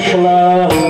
Hare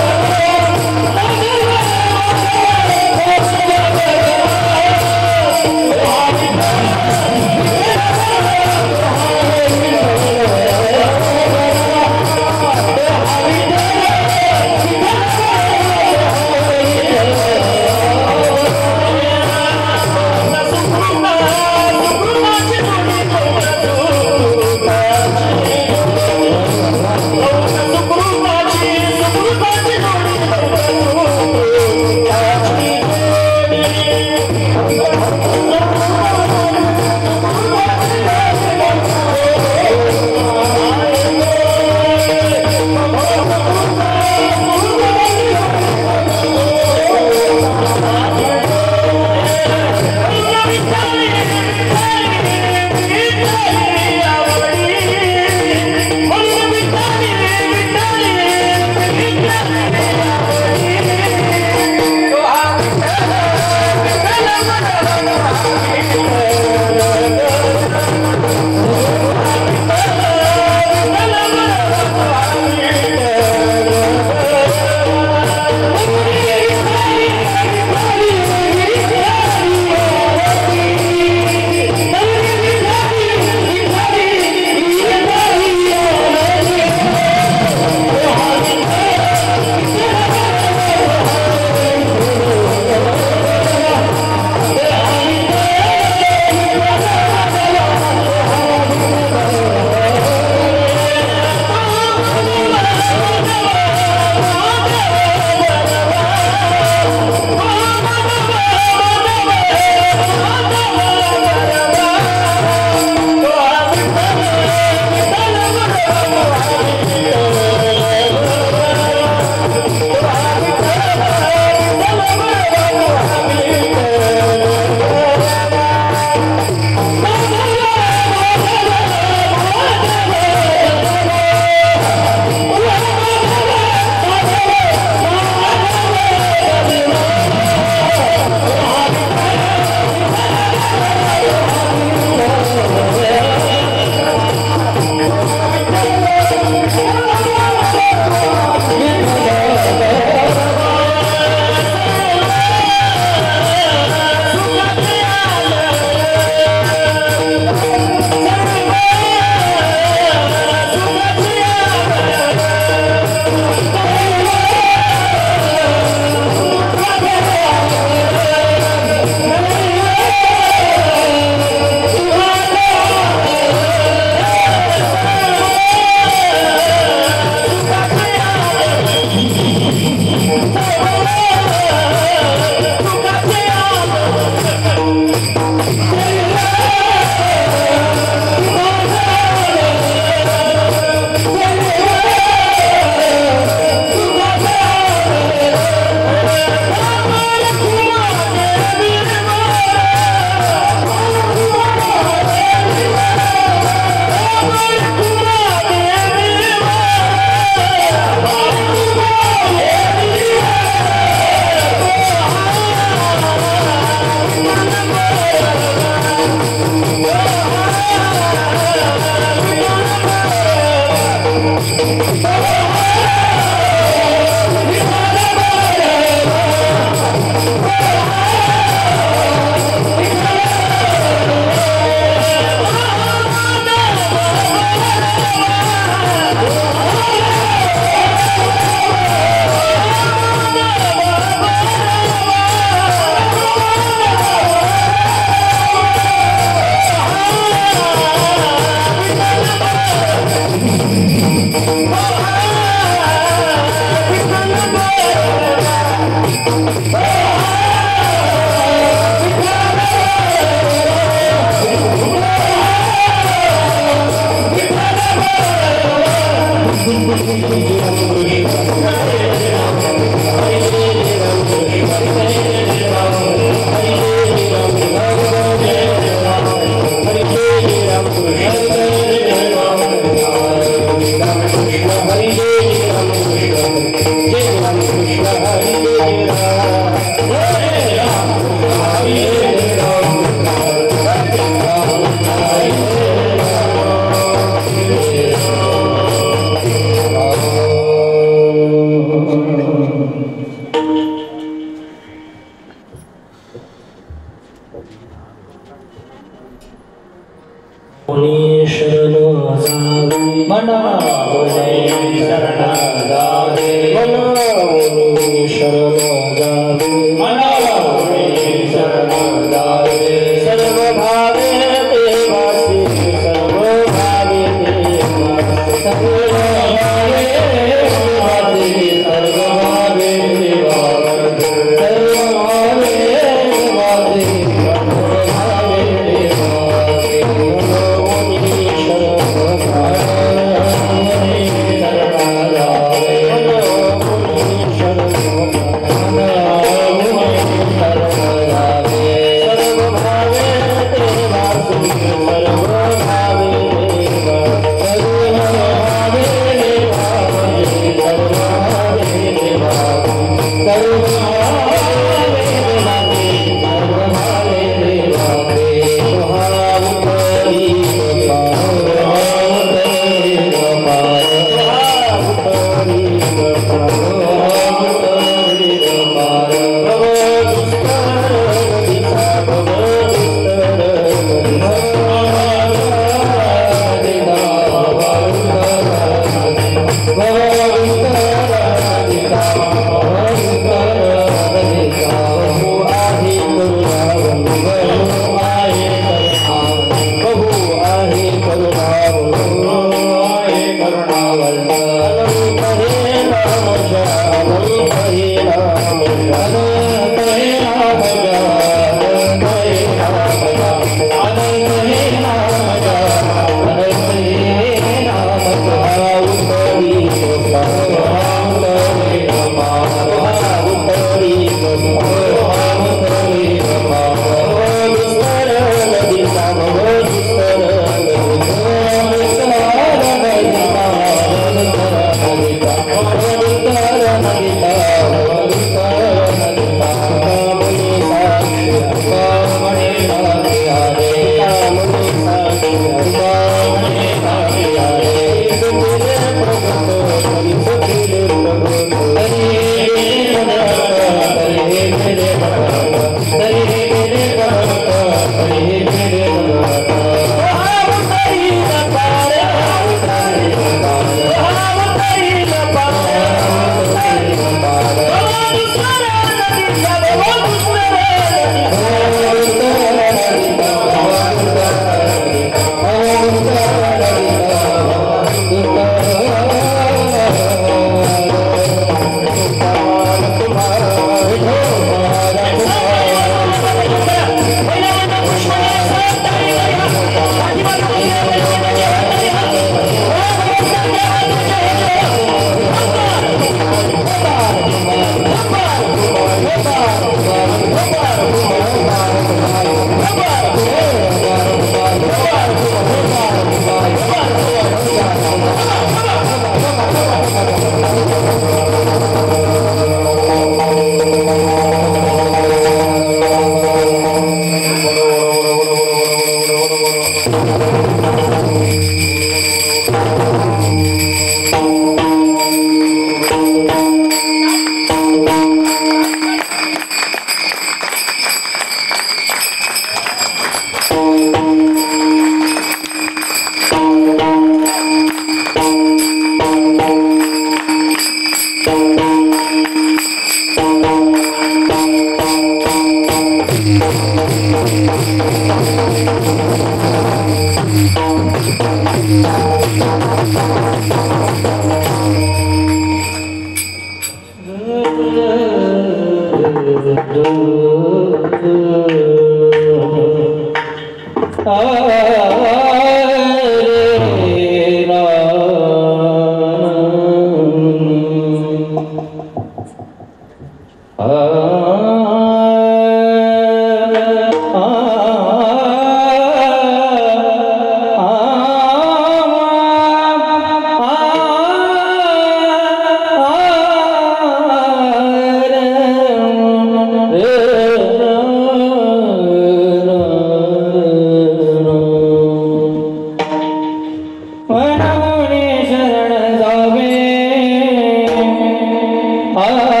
Hare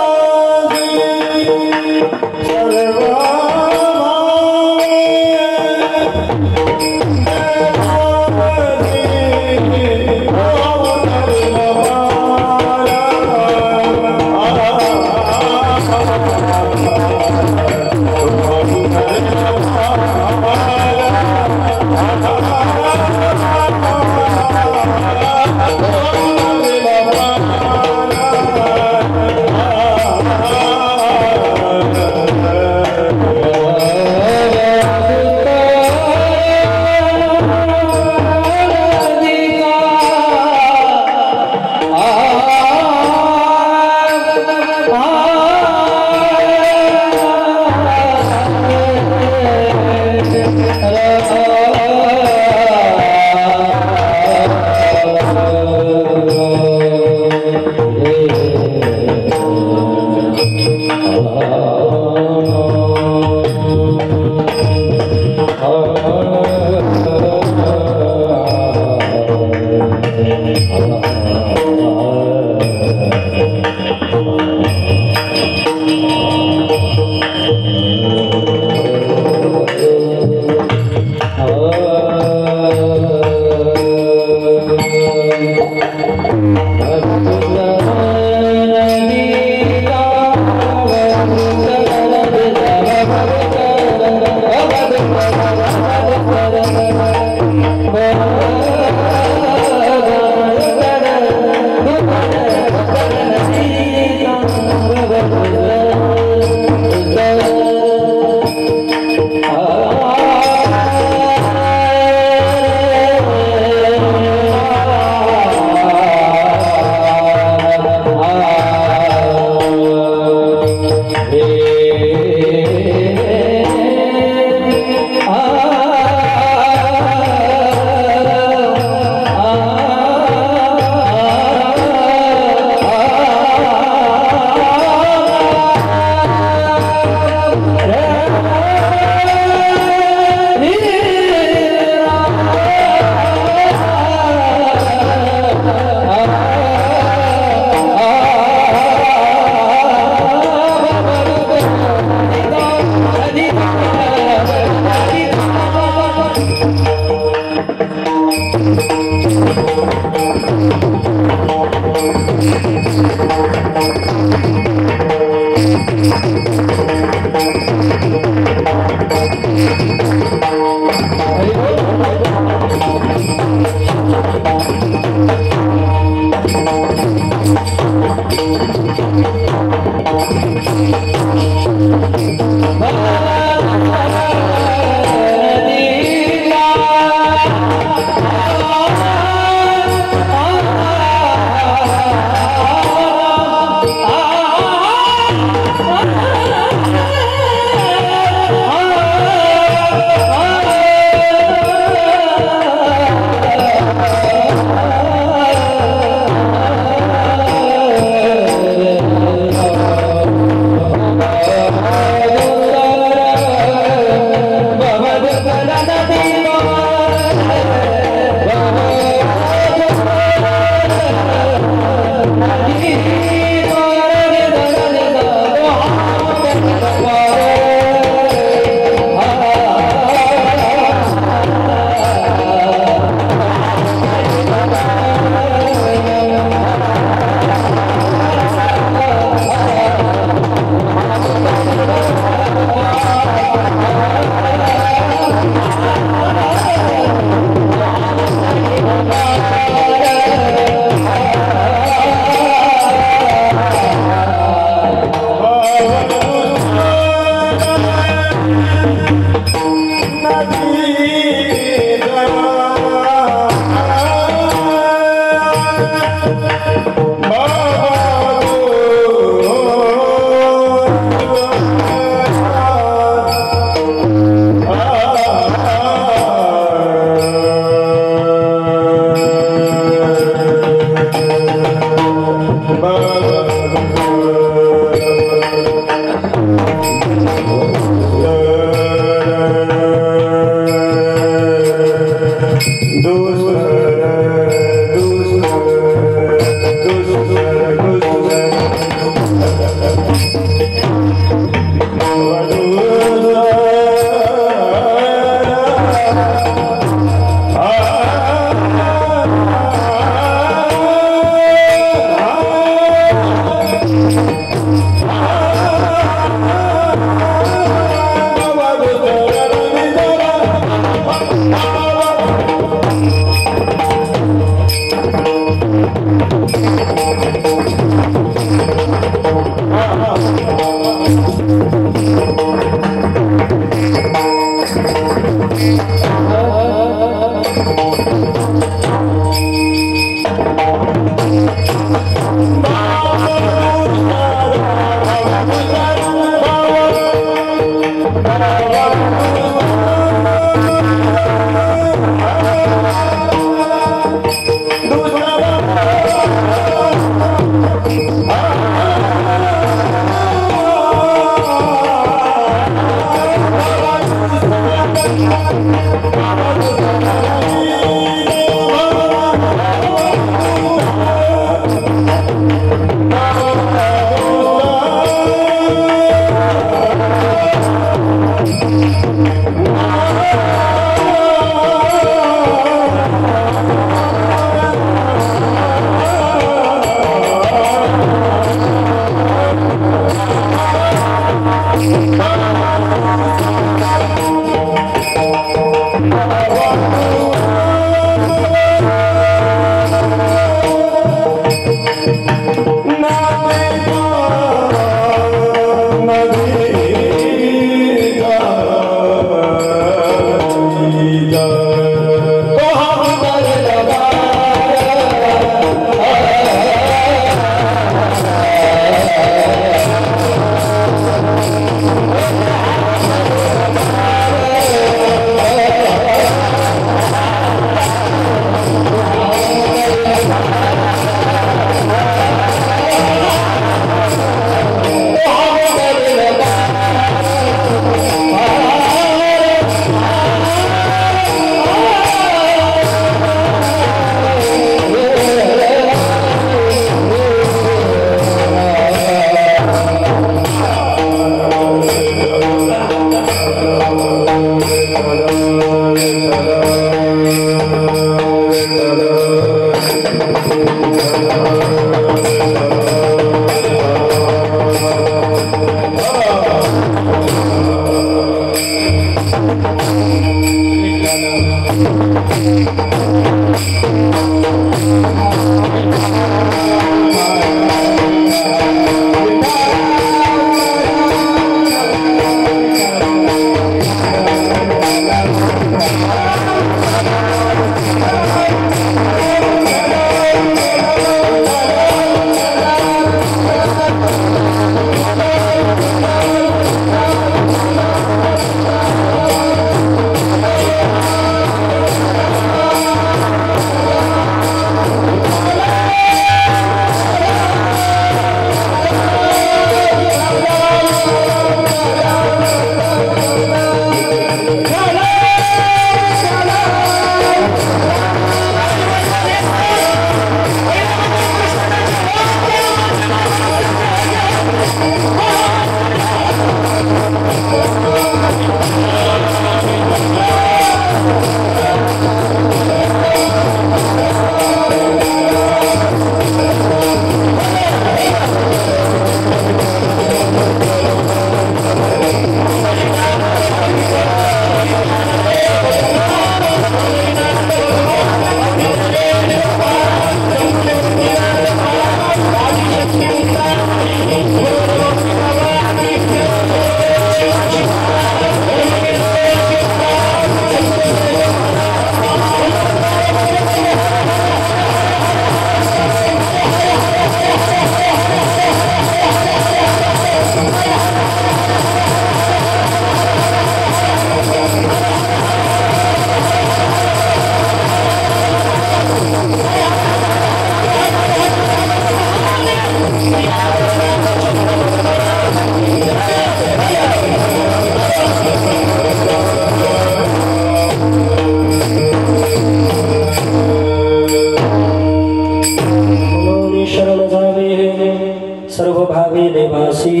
Bhave Dewasi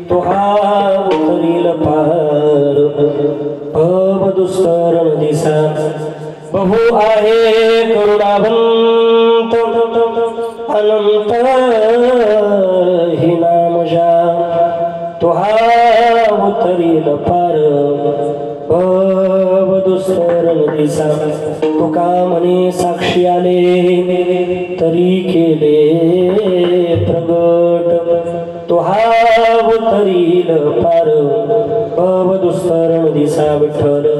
तो हा उतरील पार भव दुस्तर नदीसा बहु आहे करुणावंत अनंत ही नामजा तो हा उतरील पार भव दुस्तर नदीसा तुका म्हणे साक्षी आले तरी केले प्रगट तो हा उतरील पार भव दुस्तर नदीसा विठ्ठल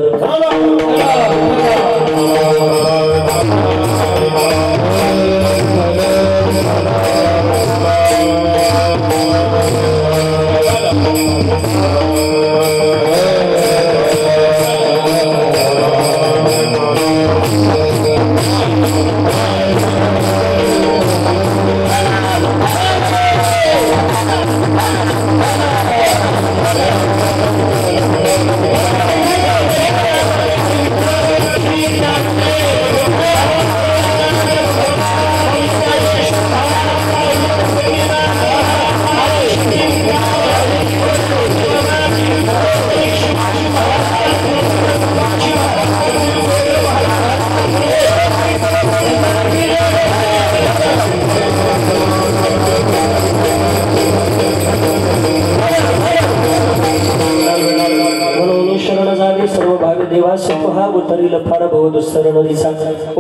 उतरील फार बहुदुस्तर नदीसा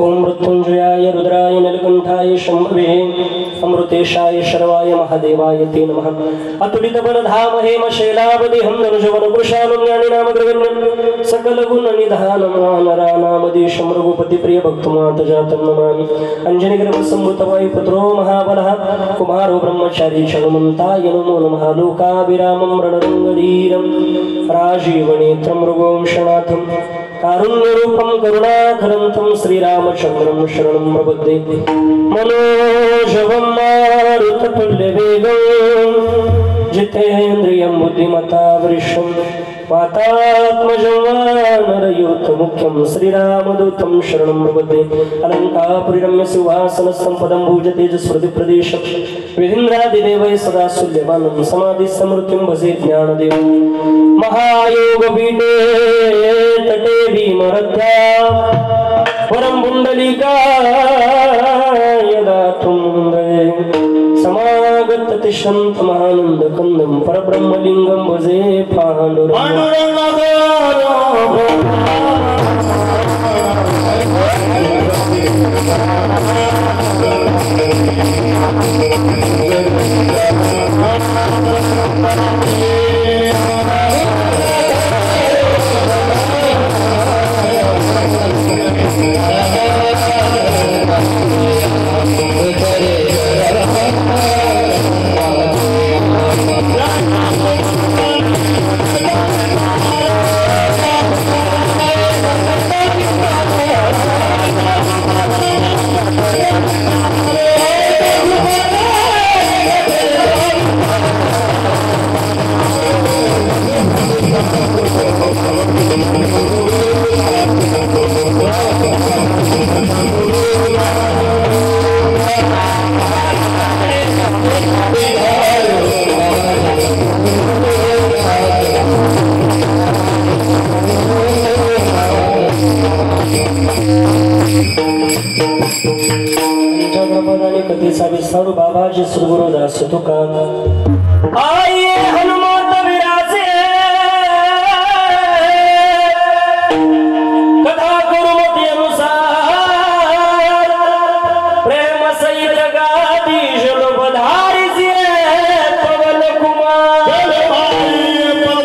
ओम मृत्युंजयाय रुद्राय नीलकंठाय शंभवे अमृतेशाय शर्वाय महादेवाय ते नमः अतुलित बलधाम हेम शैलावदेहं धनुषवन पुरुषानुं ज्ञानी नाम ग्रगण्यं सकल गुण निधान नरा नामदेशं रघुपति प्रिय भक्तमात जातं नमामि अंजनी गर्भ संभूत वायुपुत्रो महाबलः कुमारो ब्रह्मचारी चनुमन्ताय नमो नमः लोकाभिरामं रणरङ्गधीरं राजीवनेत्रं मृगोंशनाथं कारुण्यरूपं करुणाकरन्तं श्रीरामचन्द्रं शरणं प्रपद्ये मनोजवं मारुततुल्यवेगं जितेन्द्रियं बुद्धिमता वरिष्ठं वातात्मजं वानरयूथमुख्यं श्रीरामदूतं शरणं प्रपद्ये अलङ्कापुरीरम्य सिंहासनस्थं पदं भुजतेजस्मृतिप्रदेशं विधिन्द्रादिदेवैः सदा सुल्यमानं समाधिसमृतिं भजे ज्ञानदेवं महायोगपीठे तटे भीमरद्धा परं पुण्डलिकाय दातुं समागत तिष्ठन्तमानन्दकन्दं परब्रह्मलिङ्गं भजे पाण्डुरङ्गं कथेचा विस्तार बाबाजी सुरगुरुदास तुका आइए हनुमंत विराजे कथा करुमती अनुसार प्रेम सहित गादी जलो बधारी पवन कुमार पवन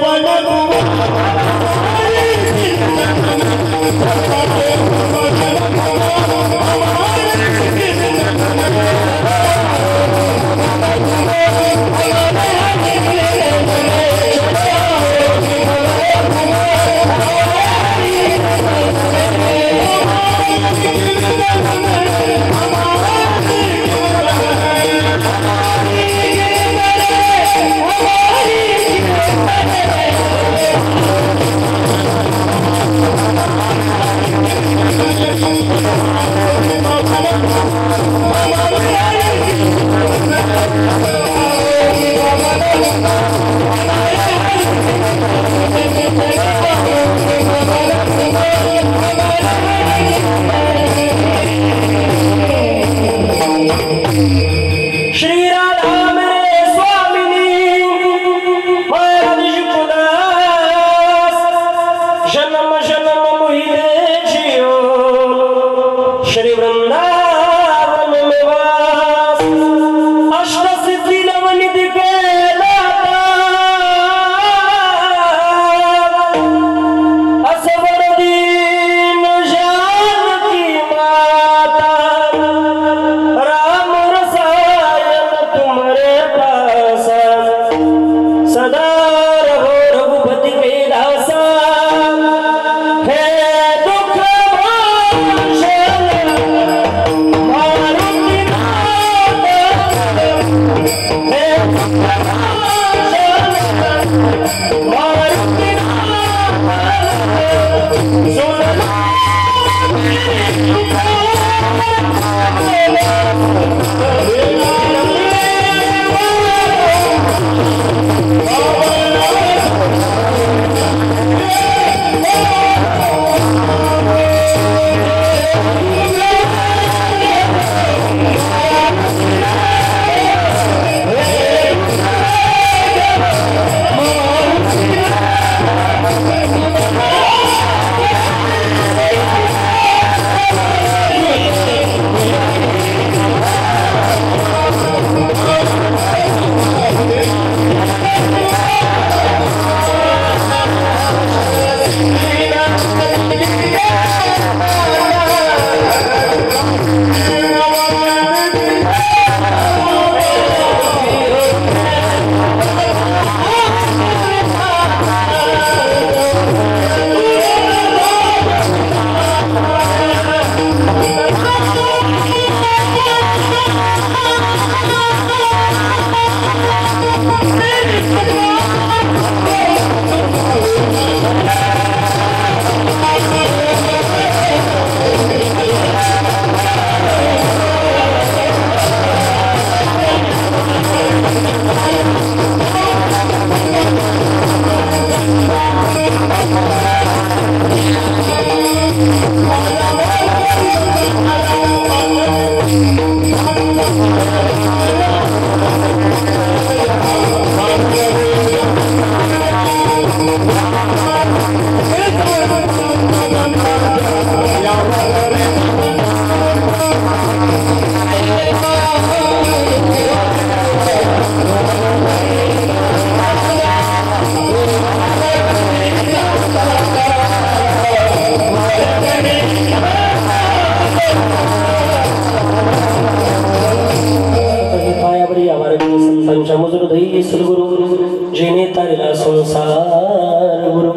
सद्गुरु जेने तारिला संसार गुरु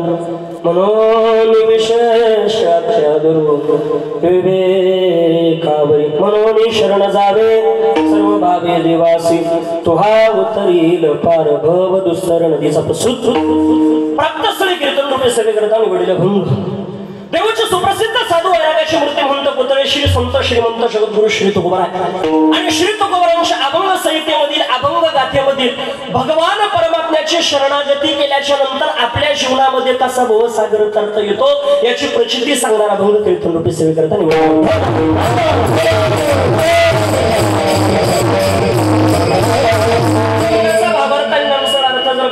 मनोन विशेषाख्या गुरु विवेकावरी मनोनी शरण जावे सर्व भावे देवासी तुहा उतरील पार भव दुस्तर नदीचा प्रसूत प्राप्तस्थळी कीर्तन रूपे सेवे करताना वडील भंग देवाचे सुप्रसिद्ध साधू वैराग्याची मूर्ती म्हणतो पुतळे श्री संत श्रीमंत जगद्गुरु श्री तुकोबाराय आणि श्री तुकोबारांच्या अभंग संहितेमधील अभंग गाथेमधील भगवान परमात्म्याची शरणागती केल्याच्या नंतर आपल्या जीवनामध्ये कसा भवसागर तरता येतो याची प्रचिती सांगणारा अभंग कीर्तन रूपी सेवे करताना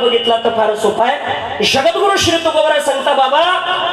बघितला तर फार सोपा आहे जगद्गुरु श्री तुकोबाराय सांगता बाबा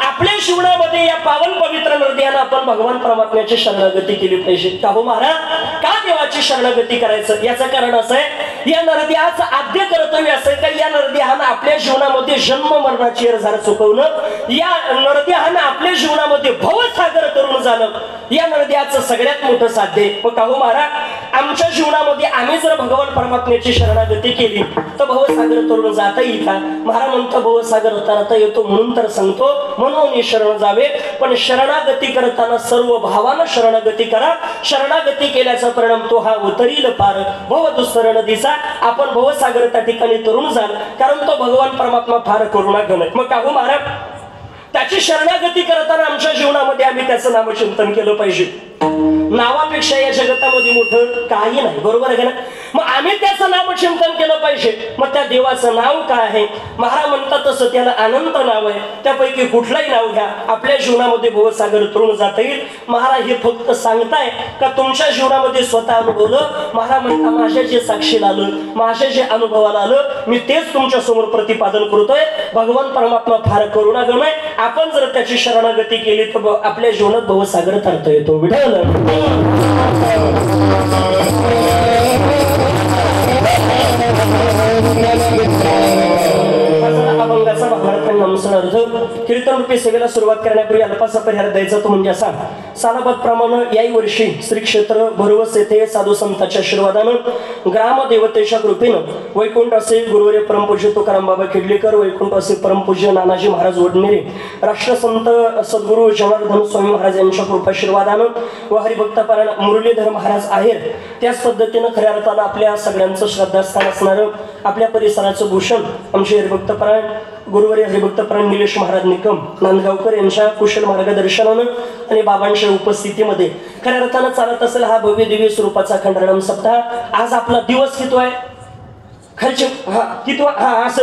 आपल्या जीवनामध्ये या पावन पवित्र नद्यानं आपण भगवान परमात्म्याची शरणागती केली पाहिजे का हो महाराज का देवाची शरणागती करायचं याचं कारण असं आहे या नरद्याचं आद्य कर्तव्य असं आहे का या नरद्यानं आपल्या जीवनामध्ये जन्म मरणाची अर्धार चुकवणं या नरद्यानं आपल्या जीवनामध्ये भवसागर करून जाणं या नरद्याचं सगळ्यात मोठं साध्य आहे मग का हो महाराज आमच्या जीवनामध्ये आम्ही जर भगवान परमात्म्याची शरणागती केली तर भवसागर तरुण जाता येईल का महाराज म्हणतो भवसागर तरता येतो म्हणून तर सांगतो म्हणून शरण जावे पण शरणागती करताना सर्व भावानं शरणागती करा शरणागती केल्याचा परिणाम तो हा उतरील पार भव दुस्तर नदीचा आपण भवसागर त्या ठिकाणी तरुण जाल कारण तो भगवान परमात्मा फार करुणा घन आहे मग का हो महाराज त्याची शरणागती करताना आमच्या जीवनामध्ये आम्ही त्याचं नामचिंतन केलं पाहिजे नावापेक्षा या जगतामध्ये मोठं काही नाही बरोबर आहे ना मग आम्ही त्याचं नामचिंतन केलं पाहिजे मग त्या देवाचं नाव काय आहे महाराज म्हणतात तसं त्याला अनंत नाव आहे त्यापैकी कुठलंही नाव घ्या आपल्या जीवनामध्ये भवसागर तरुण जाता येईल महाराज हे फक्त सांगताय का तुमच्या जीवनामध्ये स्वतः अनुभवलं महाराज म्हणता माझ्या जे साक्षीला आलं माझ्या जे अनुभवाला आलं मी तेच तुमच्या समोर प्रतिपादन करतोय भगवान परमात्मा फार करुणागम आहे आपण जर त्याची शरणागती केली तर आपल्या जीवनात भवसागर तरता येतो विठ्ठल अभंगाचा भावार्थाने नमस्कार अर्थ कीर्तन रूपी सेवेला सुरुवात करण्यापूर्वी अल्पासा परिहार द्यायचा तो म्हणजे असा सालाबादप्रमाणे याही वर्षी श्री क्षेत्र भरवस येथे साधू संतांच्या आशीर्वादानं ग्रामदेवतेच्या कृपेनं वैकुंठ असे गुरुवर्य परमपूज्य तुकाराम बाबा खेडलेकर वैकुंठ असे परमपूज्य नानाजी महाराज वडनेरे राष्ट्रसंत सद्गुरु जनार्दन स्वामी महाराज यांच्या कृपाशीर्वादानं व हरिभक्तापारायण मुरलीधर महाराज आहेर त्याच पद्धतीनं खऱ्या अर्थानं आपल्या सगळ्यांचं श्रद्धास्थान असणारं आपल्या परिसराचं भूषण आमचे हरिभक्तपरायण गुरुवारी हरिभक्तपरायण निलेश महाराज निकम नांदगावकर यांच्या कुशल मार्गदर्शनानं आणि बाबांच्या उपस्थितीमध्ये खऱ्या अर्थानं चालत असेल हा भव्य दिव्य स्वरूपाचा खंडाराम सप्ताह. आज आपला दिवस किती आहे खालचे हा किती हा असं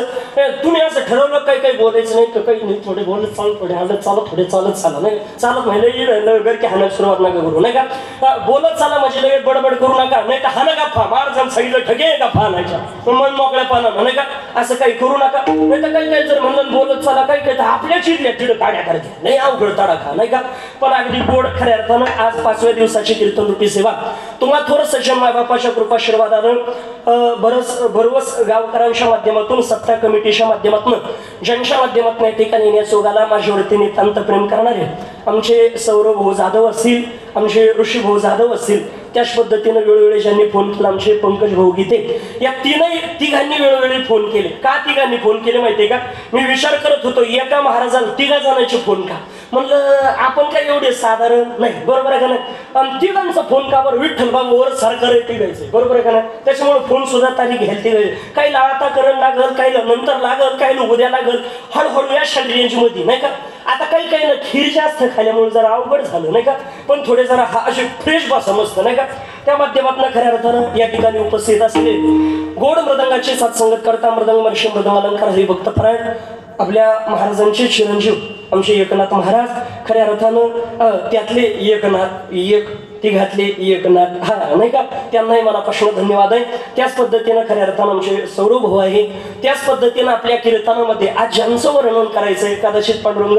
तुम्ही असं ठरवलं काही काही बोलायचं नाही काही नाही थोडे बोलत चालत थोडे हालत चालत थोडे चालत चाला नाही चालत नाही घर की हाणं सुरुवात नका करू नाही का बोलत चाला म्हणजे लगेच बडबड करू नका नाही तर हाणं का फा महाराजांना सांगितलं ठगे का फा नाहीच्या मन मोकळ्या पानानं नाही का असं काही करू नका नाही तर काही काही जर म्हणलं बोलत चाला काही काही तर आपल्या चिडल्या तिथं काड्या करते नाही अवघड तडा खा नाही का पण अगदी गोड खऱ्या अर्थानं आज 5व्या दिवसाची कीर्तन रूपी सेवा तुम्हाला थोडंसं जन मायबापाच्या कृपाशीर्वादानं भरवस गावकऱ्यांच्या माध्यमातून सत्ता कमिटीच्या माध्यमातून ज्यांच्या माध्यमातून या ठिकाणी येण्याच्या ओघाला माझ्यावरती नितांत प्रेम करणारे आमचे सौरभ भाऊ जाधव असतील आमचे ऋषी भाऊ जाधव असतील त्याच पद्धतीनं वेळोवेळी ज्यांनी फोन केला आमचे पंकज भाऊ गीते या तिघांनी वेळोवेळी फोन केले का तिघांनी फोन केले माहितीये का मी विचार करत होतो एका महाराजाला 3 जणांचे फोन का म्हणलं आपण काय एवढे साधारण नाही बरोबर आहे का नाही आणि तिघांचा फोन का बरं विठ्ठल बाबा वर सारखं रे तिघायचं बरोबर आहे का नाही त्याच्यामुळे फोन सुद्धा तारीख घ्यायला तिघायचे काही आता करण लागल काही नंतर लागल काही उद्या लागल हळूहळू या रेंज मध्ये नाही का आता काही काही ना खीर जास्त खाल्यामुळे जरा अवघड झालं नाही का पण थोडे जरा हा असे फ्रेश बसा मस्त नाही का त्या माध्यमातून खऱ्या अर्थानं या ठिकाणी उपस्थित असलेले गोड मृदंगाचे साथसंगत करता मृदंग वर्षी मृदंग अलंकार हरिभक्तपरायण आपल्या महाराजांचे चिरंजीव आमचे एकनाथ महाराज खऱ्या अर्थानं त्यातले एक तिघातले एकनाथ हा नाही का त्यांनाही मनापासून धन्यवाद आहे. त्याच पद्धतीनं खऱ्या अर्थानं आमचे सौरभ भाऊ आहे त्याच पद्धतीनं आपल्या कीर्तनामध्ये आज ज्यांचं वर्णन करायचंय कदाचित पांडुरंग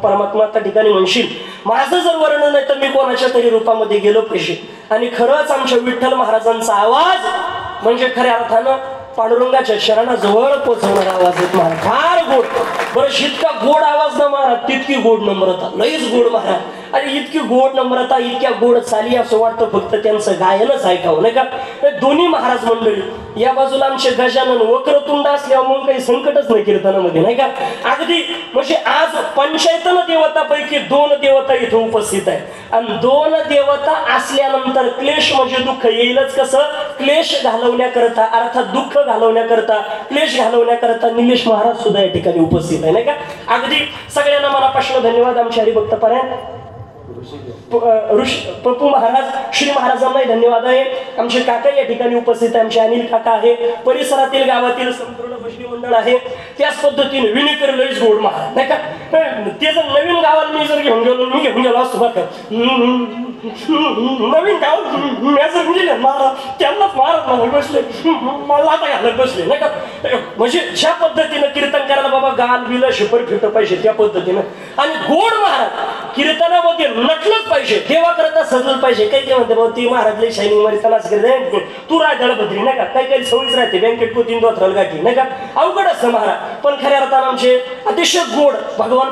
परमात्मा त्या ठिकाणी म्हणशील माझं जर वर्णन आहे तर मी कोणाच्या तरी रूपामध्ये गेलो पाहिजे आणि खरंच आमच्या विठ्ठल महाराजांचा आवाज म्हणजे खऱ्या अर्थानं पांडुरंगाच्या शरणाजवळ पोहोचवणारा आवाज येत महाराज फार गोड बरं जितका गोड आवाज ना महाराज तितकी गोड नम्रता लईच गोड महाराज अरे इतकी गोड नम्रता इतक्या गोड चाली असं वाटतं फक्त त्यांचं गायनच ऐकावं नाही का दोन्ही महाराज मंडळी या बाजूला आमचे गजानन वक्रतुंड असल्यावर मग काही संकटच नाही कीर्तनामध्ये नाही का अगदी म्हणजे आज 55 देवतापैकी 2 देवता इथं उपस्थित आहे आणि 2 देवता असल्यानंतर क्लेश म्हणजे दुःख येईलच कसं क्लेश घालवण्याकरता अर्थात दुःख घालवण्याकरता क्लेश घालवण्याकरता निलेश महाराज सुद्धा या ठिकाणी उपस्थित आहे नाही का अगदी सगळ्यांना मनापासून धन्यवाद आमचे हरिभक्तपरायण पप्पू महाराज श्री महाराजांनाही धन्यवाद आहे आमचे काका या ठिकाणी उपस्थित आहे आमचे अनिल काका आहे परिसरातील गावातील संपूर्ण भजनी मंडळ आहे त्याच पद्धतीने विनिकर लईच गोड महाराज नाही का ते जर नवीन गावाला मी जर घेऊन गेलो असतो बरं नवीन गाव मी जर गेले महाराज त्यांनाच महाराज मला बसले मला आता घालत बसले नाही का म्हणजे ज्या पद्धतीनं कीर्तन करायला बाबा गाल बिल शिपर फिरतं पाहिजे त्या पद्धतीनं आणि गोड महाराज कीर्तनामध्ये नटलंच पाहिजे देवा करता सजलं पाहिजे काही म्हणते बाबा ती महाराजले शायनिंग मध्ये तलाच करते तू राय दळभद्री नाही का काही काही सवयीच राहते बँकेट पोतीन दोथराल गाठी नाही का अवघड असतं महाराज पण खऱ्या अर्थानं आमचे अतिशय गोड भगवान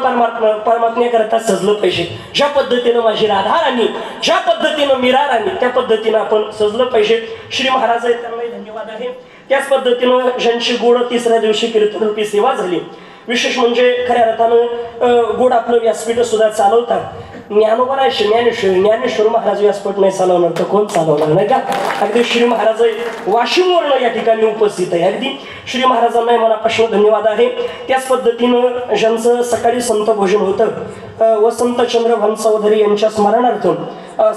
परमात्म्या करता सजलं पाहिजे ज्या पद्धतीनं माझी राधा राणी ज्या पद्धतीनं मीरा राणी त्या पद्धतीनं आपण सजलं पाहिजे श्री महाराज आहेत त्यांनाही धन्यवाद आहे त्याच पद्धतीनं ज्यांची गोड 3ऱ्या दिवशी कीर्तन रूपी सेवा झाली विशेष म्हणजे खऱ्या अर्थानं गोड आपलं व्यासपीठ सुद्धा चालवतात ज्ञानोबा ज्ञानेश्वर महाराज व्यासपीठ नाही चालवणार तर कोण चालवणार नाही का अगदी श्री महाराज वाशिमवरून या ठिकाणी उपस्थित आहे अगदी श्री महाराजांना मनापासून धन्यवाद आहे त्याच पद्धतीनं ज्यांचं सकाळी संत भोजन होतं वसंतचंद्र भान चौधरी यांच्या स्मरणार्थून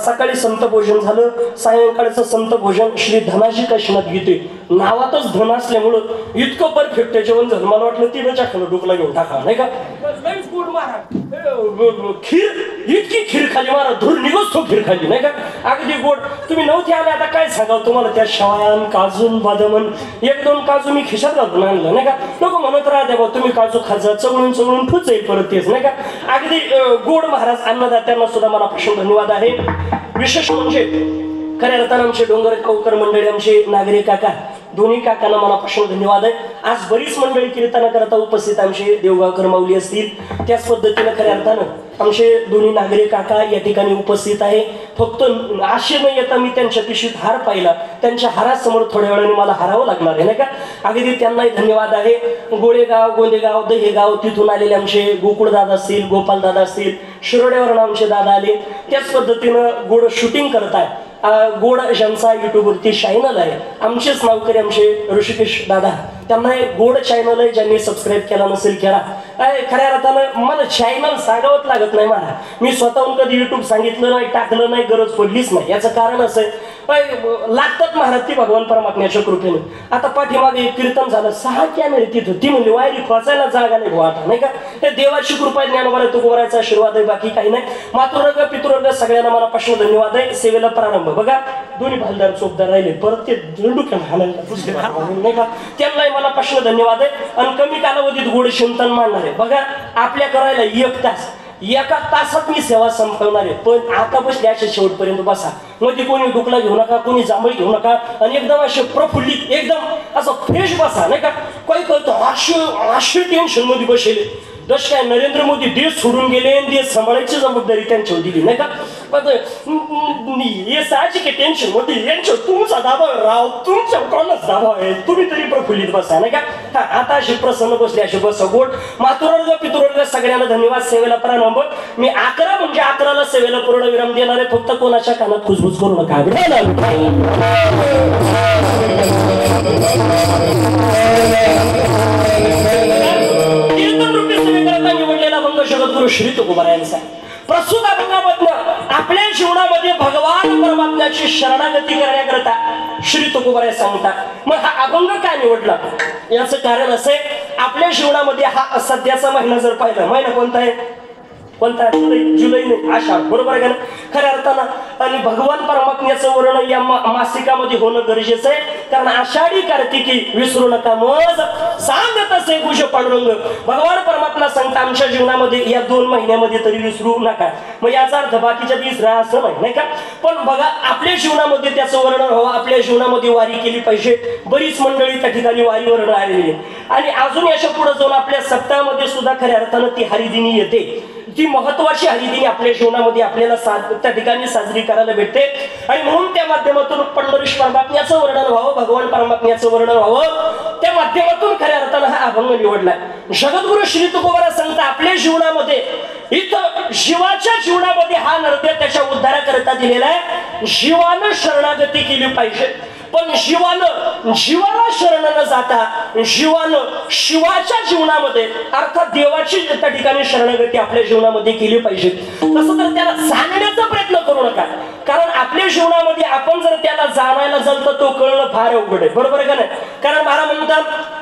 सकाळी संत भोजन झालं सायंकाळचं संत भोजन श्री धनाजी काशीनाथ गीते नावातच धन असल्यामुळं इतकं परफेक्ट जेवण झालं मला वाटलं तिनं खालं डोकला घेऊन टाका नाही का खीर इतकी खीर खाली मारा धूर निघोच तो खीर खाली नाही का अगदी गोड तुम्ही नव्हते आले आता काय सांगावं तुम्हाला त्या शेवयान काजून बदामन 1-2 काजू मी खिशात घालून आणलं नाही का नको म्हणत राहते बा तुम्ही काजू खाजा चवळून फुच येईल परत तेच नाही का अगदी गोड महाराज अन्नदात्यांना सुद्धा मनापासून धन्यवाद आहे विशेष म्हणजे खऱ्या अर्थानं आमचे डोंगर कौकर मंडळी आमचे नागरिक काका दोन्ही काकांना मनापासून धन्यवाद आहे आज बरीच मंडळी कीर्तना करता उपस्थित आमचे देवगावकर माऊली असतील त्याच पद्धतीनं खऱ्या अर्थानं आमचे दोन्ही नागरिक काका या ठिकाणी उपस्थित आहे फक्त आशे न येता मी त्यांच्या पिशवीत हार पाहिला त्यांच्या हारासमोर थोड्या वेळाने मला हारावं लागणार आहे नाही का अगदी त्यांनाही धन्यवाद आहे गोळेगाव गोंदेगाव दहेगाव तिथून आलेले आमचे गोकुळ दादा असतील गोपाल दादा असतील शिरोड्यावरून आमचे दादा आले त्याच पद्धतीनं गोड शूटिंग करताय गोड ज्यांचा युट्यूबवरती चॅनल आहे, आमचेच नावकरी आमचे ऋषिकेश दादा, त्यांना एक गोड चॅनल आहे, ज्यांनी सबस्क्राईब केला नसेल केला. खऱ्या अर्थानं मला चॅनल सांगावंच लागत नाही मला, मी स्वतःहून कधी युट्यूब सांगितलं नाही, टाकलं नाही, गरज पडलीच नाही. याचं कारण असं आहे लागतात महाराज ती भगवान परमात्म्याच्या कृपेने. आता पाठीमागे एक कीर्तन झालं, 6 कॅमेरे तिथं, ती म्हणली वायरी खोचायला जागा नाही वाटा नाही का. हे देवाची कृपा ज्ञानोबा तुकोबराचा आशीर्वाद आहे, बाकी काही नाही. मातृवर्ग पितृवर्ग सगळ्यांना मनापासून धन्यवाद आहे. सेवेला प्रारंभ बघा, दोन्ही भालदार चोपदार राहिले, परत ते झेंडूक्या नाही का, त्यांनाही मनापासून धन्यवाद आहे. आणि कमी कालावधीत गोड चिंतन मांडणार आहे बघा. आपल्या करायला 1 तास, 1 तासात मी सेवा संपवणार आहे. पण आता बसले अशा शेवटपर्यंत बसा, मध्ये कोणी डुकला घेऊ नका, कोणी जांभळी घेऊ नका, आणि एकदम असे प्रफुल्लित एकदम असं फ्रेश बसा नाही का. काही कळतं अशी टेन्शन मध्ये बसले. जस काय नरेंद्र मोदी देश सोडून गेले आणि देश सांभाळायची जबाबदारी त्यांच्यावर दिली नाही का. पण हे साहजिक आहे, टेन्शन मध्ये यांच्यावर तुमचा दबाव राव, तुमच्या कोणाच दबाव आहे, तुम्ही तरी प्रफुल्लित बसा नाही का. आता अशी प्रसन्न बसले, अशी बस गोड. मातृवर्ग पितृवर्ग सगळ्यांना धन्यवाद. सेवेला प्रारंभ मी 11 म्हणजे 11ला सेवेला पूर्ण विराम देणार आहे. फक्त कोणाच्या कानात खुसबुस करू नका. निवडलेला भंग जगद्गुरु श्री तुकोबारायांचा. प्रस्तुत अभंगामधनं आपल्या जीवनामध्ये भगवान परमात्म्याची शरणागती करण्याकरता श्री तुकोबाराय सांगतात. मग हा अभंग का निवडला याचं कारण असे, आपल्या जीवनामध्ये हा सध्याचा महिना जर पाहिला, महिना कोणता आहे, कोणता जुलै नाही, आषाढ, बरोबर आहे का. खऱ्या अर्थानं आणि भगवान परमात्म्याचं वर्णन या मासिकामध्ये होणं गरजेचं आहे. कारण आषाढी कार्तिकी विसरू नका, मग सांगत असे पूज्य पांडुरंग भगवान परमात्मा सांगता आमच्या जीवनामध्ये या 2 महिन्यामध्ये तरी विसरू नका. मग याचा अर्थ बाकीच्या 20 राहा असं नाही का. पण बघा आपल्या जीवनामध्ये त्याचं वर्णन व्हावं, आपल्या जीवनामध्ये वारी केली पाहिजे. बरीच मंडळी त्या ठिकाणी वारी वर्णन आलेली आहे. आणि अजून याच्या पुढे जाऊन आपल्या सप्ताहामध्ये सुद्धा खऱ्या अर्थानं ती हरिदिनी येते. ती महत्वाची हरिदिनी आपल्या जीवनामध्ये आपल्याला त्या ठिकाणी साजरी करायला भेटते. आणि म्हणून त्या माध्यमातून पंढरीश परमात्म्याचं वर्णन व्हावं, भगवान परमात्म्याचं वर्णन व्हावं, त्या माध्यमातून खऱ्या अर्थानं हा अभंग निवडला. जगद्गुरु श्री तुकोबारा सांगता आपल्या जीवनामध्ये इथं जीवाच्या जीवनामध्ये हा नरदेव त्याच्या उद्धाराकरता दिलेला आहे. जीवानं शरणागती केली पाहिजे, पण जीवाला शरण न जाता जीवानं शिवाच्या जीवनामध्ये अर्थात देवाची त्या ठिकाणी शरणागती आपल्या जीवनामध्ये केली पाहिजे. तसं तर त्याला जाणण्याचा प्रयत्न करू नका, कारण आपल्या जीवनामध्ये आपण जर त्याला जाणायला जाल तर तो कळणं फार अवघड आहे, बरोबर आहे का नाही. कारण महाराज म्हणतात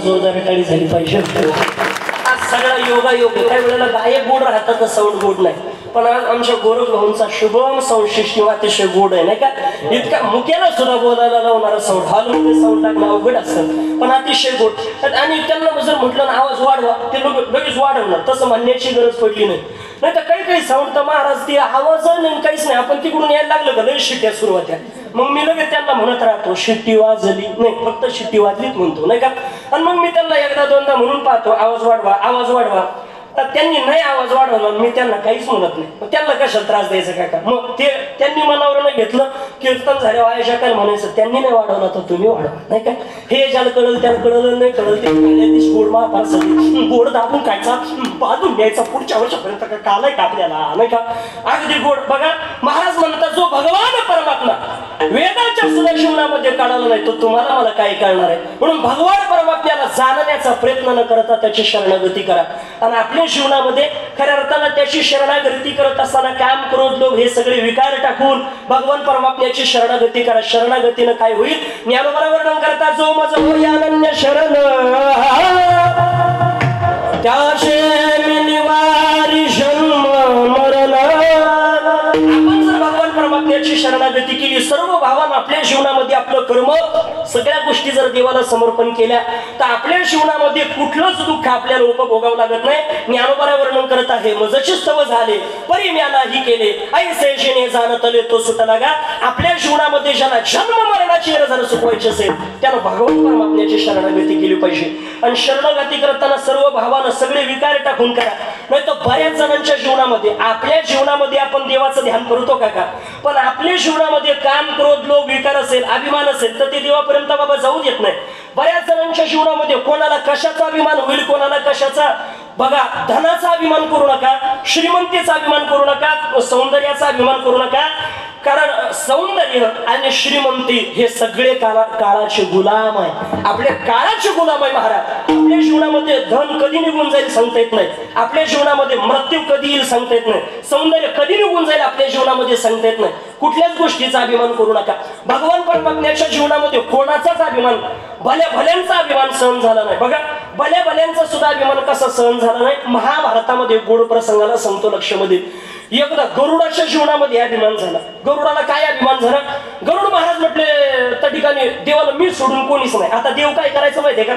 जोरदार टाळी झाली पाहिजे. आज सगळा योगा योग, काही वेळेला गायक गोड राहतात तर साऊंड गोड नाही. पण आज आमच्या गोरख भाऊंचा शुभम संशिष्टी अतिशय गोड आहे नाही का. इतका मुक्याला सुद्धा बोलायला लावणारा साऊंड हॉलमध्ये साऊंड टाकणं अवघड असतं पण अतिशय गोड. आणि त्यांना जर म्हटलं ना आवाज वाढवा ते लगेच वाढवणार, तसं म्हणण्याची गरज पडली नाही. नाही तर काही साऊंड तर महाराज ते आवाज नाही काहीच नाही, आपण तिकडून यायला लागलं का लई शिट्ट्या सुरुवात्या. मग मी लगेच त्यांना म्हणत राहतो शिट्टी वाजली नाही, फक्त शिट्टी वाजलीच म्हणतो नाही का. आणि मग मी त्यांना एकदा दोनदा म्हणून पाहतो आवाज वाढवा आवाज वाढवा. त्यांनी नाही आवाज वाढवला, मी त्यांना काहीच म्हणत नाही. मग त्यांना कशाला त्रास द्यायचा का. मग ते त्यांनी मनावर नाही घेतलं, कीर्तन झाल्यावर आयशा काय म्हणायचं त्यांनी नाही वाढवला तर तुम्ही वाढवा नाही का. हे ज्याला कळलं त्याला कळलं नाही कळलं ते गोड महापार गोड दाबून खायचा बाजून द्यायचा पुढच्या वर्षापर्यंत का कालाय का आपल्याला नाही का. अगदी गोड. बघा महाराज म्हणतात जो भगवान परमात्मा वेदाच्या सुद्धा जीवनामध्ये काढायला नाही तो तुम्हाला मला काय कळणार आहे. म्हणून भगवान परमात्म्याला जाणण्याचा प्रयत्न न करता त्याची शरणागती करा. आणि आपल्या जीवनामध्ये खऱ्या अर्थानं त्याची शरणागती करत असताना काम क्रोध लोभ हे सगळे विकार टाकून भगवान परमात्म्याची शरणागती करा. शरणागतीनं काय होईल ज्ञानोबा वर्णन करता जो माझं होय अनन्य शरण त्याचे मी निवारी जन्म मरण. आपण जर भगवान परमात्म्याची शरणागती केली सर्व भावानं आपल्या जीवनामध्ये आपलं कर्म सगळ्या गोष्टी जर देवाला समर्पण केल्या तर आपल्या जीवनामध्ये कुठलंच दुःख आपल्याला उपभोगावं लागत नाही. ज्ञानोबा वर्णन करत आहे मजचे स्तव झाले परिम्यानाही केले ऐसेशेने जाणतले तो सुटला गा. आपल्या जीवनामध्ये ज्याला जन्म मरणाची जर सुखवायची असेल त्यानं भगवान परमात्म्याची शरणागती केली पाहिजे. आणि शरणागती करताना सर्व भावानं सगळे विकार टाकून करा. नाही तर बऱ्याच जणांच्या जीवनामध्ये आपल्या जीवनामध्ये आपण देवाचं ध्यान करतो का पण आपल्या जीवनामध्ये काम क्रोध लोभ विकार असेल अभिमान असेल तर ते देवापर्यंत बाबा जाऊ देत नाही. बऱ्याच जणांच्या जीवनामध्ये कोणाला कशाचा अभिमान होईल कोणाला कशाचा. बघा धनाचा अभिमान करू नका, श्रीमंतीचा अभिमान करू नका, सौंदर्याचा अभिमान करू नका. कारण सौंदर्य आणि श्रीमंती हे सगळे काळाचे गुलाम आहे. आपल्या काळाचे गुलाम आहे महाराज. आपल्या जीवनामध्ये धन कधी निघून जाईल सांगता येत नाही. आपल्या जीवनामध्ये मृत्यू कधी येईल सांगता येत नाही. सौंदर्य कधी निघून जाईल आपल्या जीवनामध्ये सांगता येत नाही. कुठल्याच गोष्टीचा अभिमान करू नका. भगवान परमात्म्याच्या जीवनामध्ये कोणाचाच अभिमान भल्या भल्यांचा अभिमान सहन झाला नाही. बघा भल्या भल्यांचा सुद्धा अभिमान कसा सहन झाला नाही. महाभारतामध्ये गोड प्रसंगाला सांगतो लक्षामध्ये एकदा गरुडाच्या जीवनामध्ये अभिमान झाला. गरुडाला काय अभिमान झाला. गरुड महाराज म्हटले त्या ठिकाणी देवाला मी सोडून कोणीच नाही. आता देव काय करायचं माहितीये का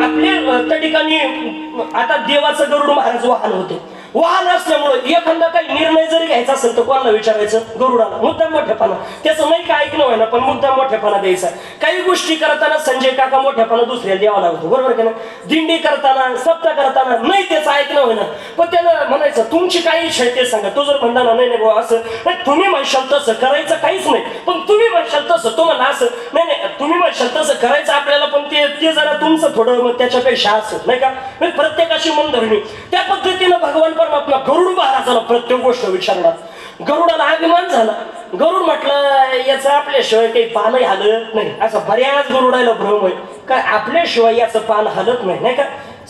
आपल्या त्या ठिकाणी आता देवाचं गरुड महाराज वाहन होते. वाहन असल्यामुळे एखादा काही निर्णय जरी घ्यायचा असेल तर कोणाला विचारायचं मुद्दाम मोठेपणा. त्याचं नाही काय ऐकणं व्हायना पण मुद्दाम मोठेपणा द्यायचा. काही गोष्टी करताना संजय काका मोठेपणा दुसऱ्याला द्यावा लागतो बरोबर का ना. दिंडी करताना सप्ताह करताना नाही त्याचं ऐकणं व्हायना पण त्याला म्हणायचं तुमची काही इच्छा आहे ते सांगा. तो जर म्हणला नाही नाही बाबा असं नाही तुम्ही म्हणशाल तसं करायचं काहीच नाही पण तुम्ही म्हणशाल तसं तुम्हाला असं नाही नाही तुम्ही म्हणशाल तसं करायचं आपल्याला पण ते जरा तुमचं थोडं मग त्याच्यापेक्षा असं नाही का. प्रत्येकाची मनधरणी त्या पद्धतीनं भगवान परमात्मा गरुड महाराजाला प्रत्येक गोष्ट विचारणार. गरुडाला अभिमान झाला. गरुड म्हटलं याचं आपल्याशिवाय काही पानही हलत नाही. असं बऱ्याच गरुडाला भ्रम आहे काय आपल्याशिवाय याचं पान हलत नाही नाही का.